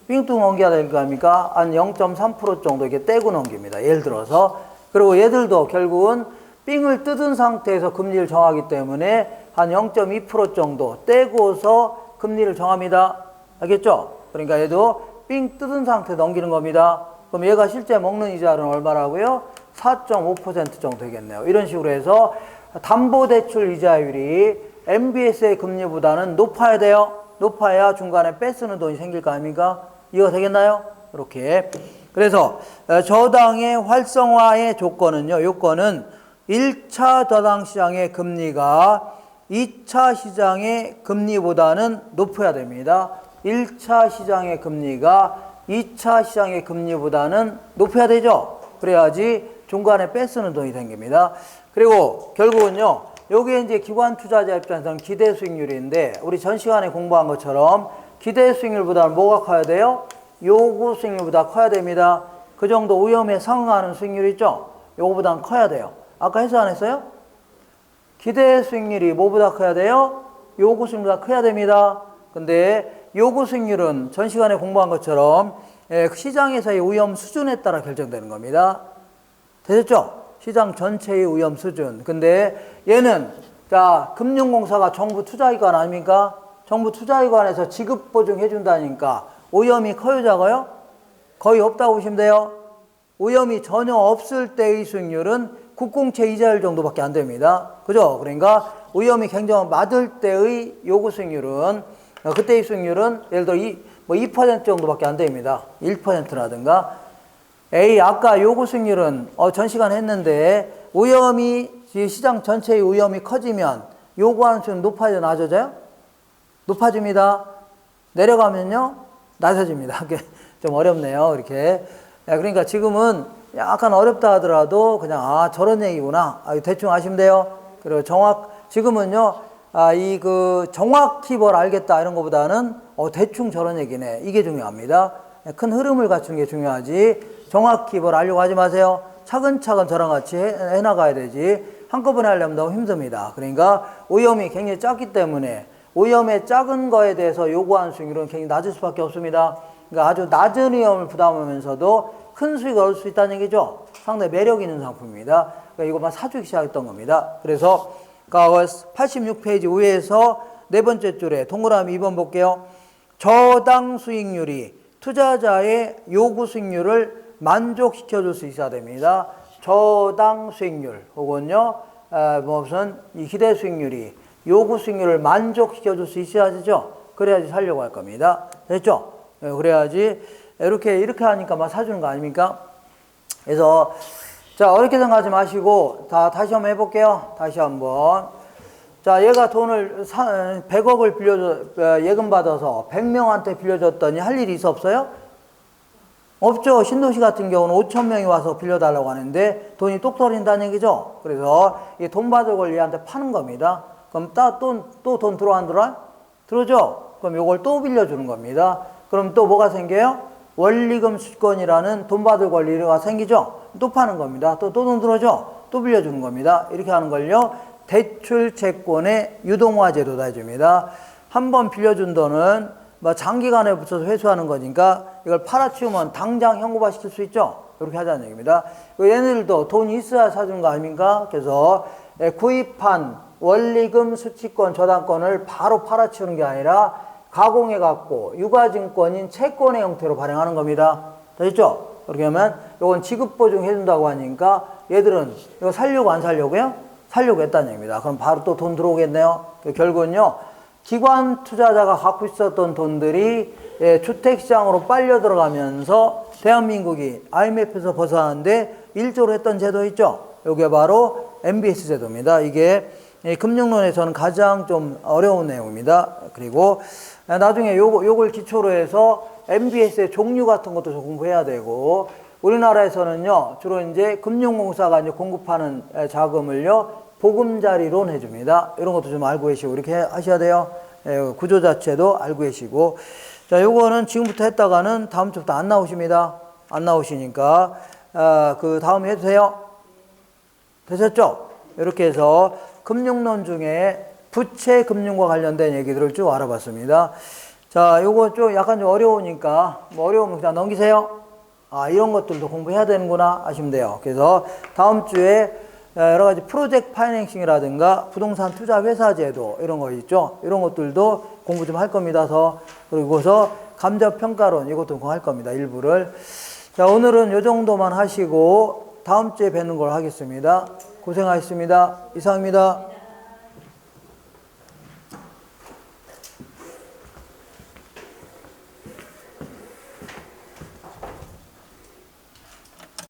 삥 뜯고 넘겨야 될 거 아닙니까? 한 0.3% 정도 이렇게 떼고 넘깁니다. 예를 들어서. 그리고 얘들도 결국은 삥을 뜯은 상태에서 금리를 정하기 때문에 한 0.2% 정도 떼고서 금리를 정합니다. 알겠죠? 그러니까 얘도 삥 뜯은 상태에 넘기는 겁니다. 그럼 얘가 실제 먹는 이자는 얼마라고요? 4.5% 정도 되겠네요. 이런 식으로 해서 담보대출 이자율이 MBS의 금리보다는 높아야 돼요. 높아야 중간에 빼쓰는 돈이 생길 거 아닙니까? 이해가 되겠나요? 이렇게. 그래서 저당의 활성화의 조건은요. 요건은 1차 저당 시장의 금리가 2차 시장의 금리보다는 높아야 됩니다. 1차 시장의 금리가 2차 시장의 금리보다는 높아야 되죠. 그래야지 중간에 빼쓰는 돈이 생깁니다. 그리고 결국은요, 여기에 이제 기관 투자자 입장에서는 기대 수익률인데, 우리 전 시간에 공부한 것처럼 기대 수익률보다는 뭐가 커야 돼요? 요구 수익률보다 커야 됩니다. 그 정도 위험에 상응하는 수익률 있죠? 요거보다는 커야 돼요. 아까 해서 안 했어요? 기대 수익률이 뭐보다 커야 돼요? 요구 수익률보다 커야 됩니다. 근데 요구 수익률은 전 시간에 공부한 것처럼 시장에서의 위험 수준에 따라 결정되는 겁니다. 되셨죠? 시장 전체의 위험 수준. 근데 얘는 자, 금융공사가 정부 투자기관 아닙니까? 정부 투자기관에서 지급 보증해 준다니까 위험이 커요, 작아요? 거의 없다고 보시면 돼요. 위험이 전혀 없을 때의 수익률은 국공채 이자율 정도밖에 안 됩니다. 그죠? 그러니까 위험이 굉장히 많을 때의 요구 수익률은 그때의 수익률은 예를 들어 2% 정도밖에 안 됩니다. 1%라든가. 아까 요구 수익률은 전 시간 했는데 위험이 시장 전체의 위험이 커지면 요구하는 수익은 높아져 낮아져요? 높아집니다. 내려가면요 낮아집니다. 좀 어렵네요. 이렇게. 그러니까 지금은 약간 어렵다 하더라도 그냥 저런 얘기구나. 대충 아시면 돼요. 그리고 지금은요 정확히 뭘 알겠다 이런 것보다는 대충 저런 얘기네. 이게 중요합니다. 큰 흐름을 갖추는 게 중요하지. 정확히 뭘 알려고 하지 마세요. 차근차근 저랑 같이 해나가야 되지. 한꺼번에 하려면 너무 힘듭니다. 그러니까 위험이 굉장히 작기 때문에 위험의 작은 거에 대해서 요구하는 수익률은 굉장히 낮을 수밖에 없습니다. 그러니까 아주 낮은 위험을 부담하면서도 큰 수익을 얻을 수 있다는 얘기죠. 상당히 매력 있는 상품입니다. 그러니까 이것만 사주기 시작했던 겁니다. 그래서 86페이지 위에서 네 번째 줄에 동그라미 2번 볼게요. 저당 수익률이 투자자의 요구 수익률을 만족시켜 줄 수 있어야 됩니다. 저당 수익률 혹은요 무슨 이 기대 수익률이 요구 수익률을 만족시켜 줄 수 있어야 되죠. 그래야지 살려고 할 겁니다. 됐죠? 그래야지 이렇게 하니까 막 사주는 거 아닙니까? 그래서 자, 어렵게 생각하지 마시고 다시 한번 해볼게요. 다시 한번. 자, 얘가 돈을 100억을 예금 받아서 100명한테 빌려줬더니 할 일이 있어 없어요? 없죠. 신도시 같은 경우는 5,000명이 와서 빌려달라고 하는데 돈이 똑 떨어진다는 얘기죠. 그래서 이 돈 받을 걸 얘한테 파는 겁니다. 그럼 또 돈 들어와 안 들어와? 들어오죠. 그럼 요걸 또 빌려주는 겁니다. 그럼 또 뭐가 생겨요? 원리금 수익권이라는 돈 받을 권리가 생기죠. 또 파는 겁니다. 또 돈 들어오죠. 또 빌려주는 겁니다. 이렇게 하는 걸요, 대출 채권의 유동화 제도다 해줍니다. 한 번 빌려준 돈은 뭐 장기간에 붙여서 회수하는 거니까 이걸 팔아치우면 당장 현금화 시킬 수 있죠. 이렇게 하자는 얘기입니다. 얘네들도 돈이 있어야 사주는 거 아닙니까? 그래서 구입한 원리금 수취권 저당권을 바로 팔아치우는 게 아니라 가공해 갖고 유가증권인 채권의 형태로 발행하는 겁니다. 됐죠? 그렇게 하면 이건 지급보증 해준다고 하니까 얘들은 이거 살려고 안 살려고요? 살려고 했다는 얘기입니다. 그럼 바로 또 돈 들어오겠네요. 결국은요, 기관 투자자가 갖고 있었던 돈들이 주택시장으로 빨려 들어가면서 대한민국이 IMF에서 벗어나는데 일조를 했던 제도 있죠? 이게 바로 MBS 제도입니다. 이게 금융론에서는 가장 좀 어려운 내용입니다. 그리고 나중에 요걸 기초로 해서 MBS의 종류 같은 것도 좀 공부해야 되고, 우리나라에서는요, 주로 이제 금융공사가 이제 공급하는 자금을요, 보금자리론 해줍니다. 이런 것도 좀 알고 계시고, 이렇게 하셔야 돼요. 구조 자체도 알고 계시고. 자, 요거는 지금부터 했다가는 다음 주부터 안 나오십니다. 안 나오시니까, 그 다음에 해도 돼요? 되셨죠? 이렇게 해서 금융론 중에 부채 금융과 관련된 얘기들을 쭉 알아봤습니다. 자, 요거 좀 약간 좀 어려우니까, 뭐 어려우면 그냥 넘기세요. 아, 이런 것들도 공부해야 되는구나 하시면 돼요. 그래서 다음 주에 여러 가지 프로젝트 파이낸싱이라든가 부동산 투자 회사 제도 이런 거 있죠. 이런 것들도 공부 좀 할 겁니다. 그리고서 감정 평가론 이것도 공부할 겁니다. 일부를. 자, 오늘은 요 정도만 하시고 다음 주에 뵙는 걸 하겠습니다. 고생하셨습니다. 이상입니다.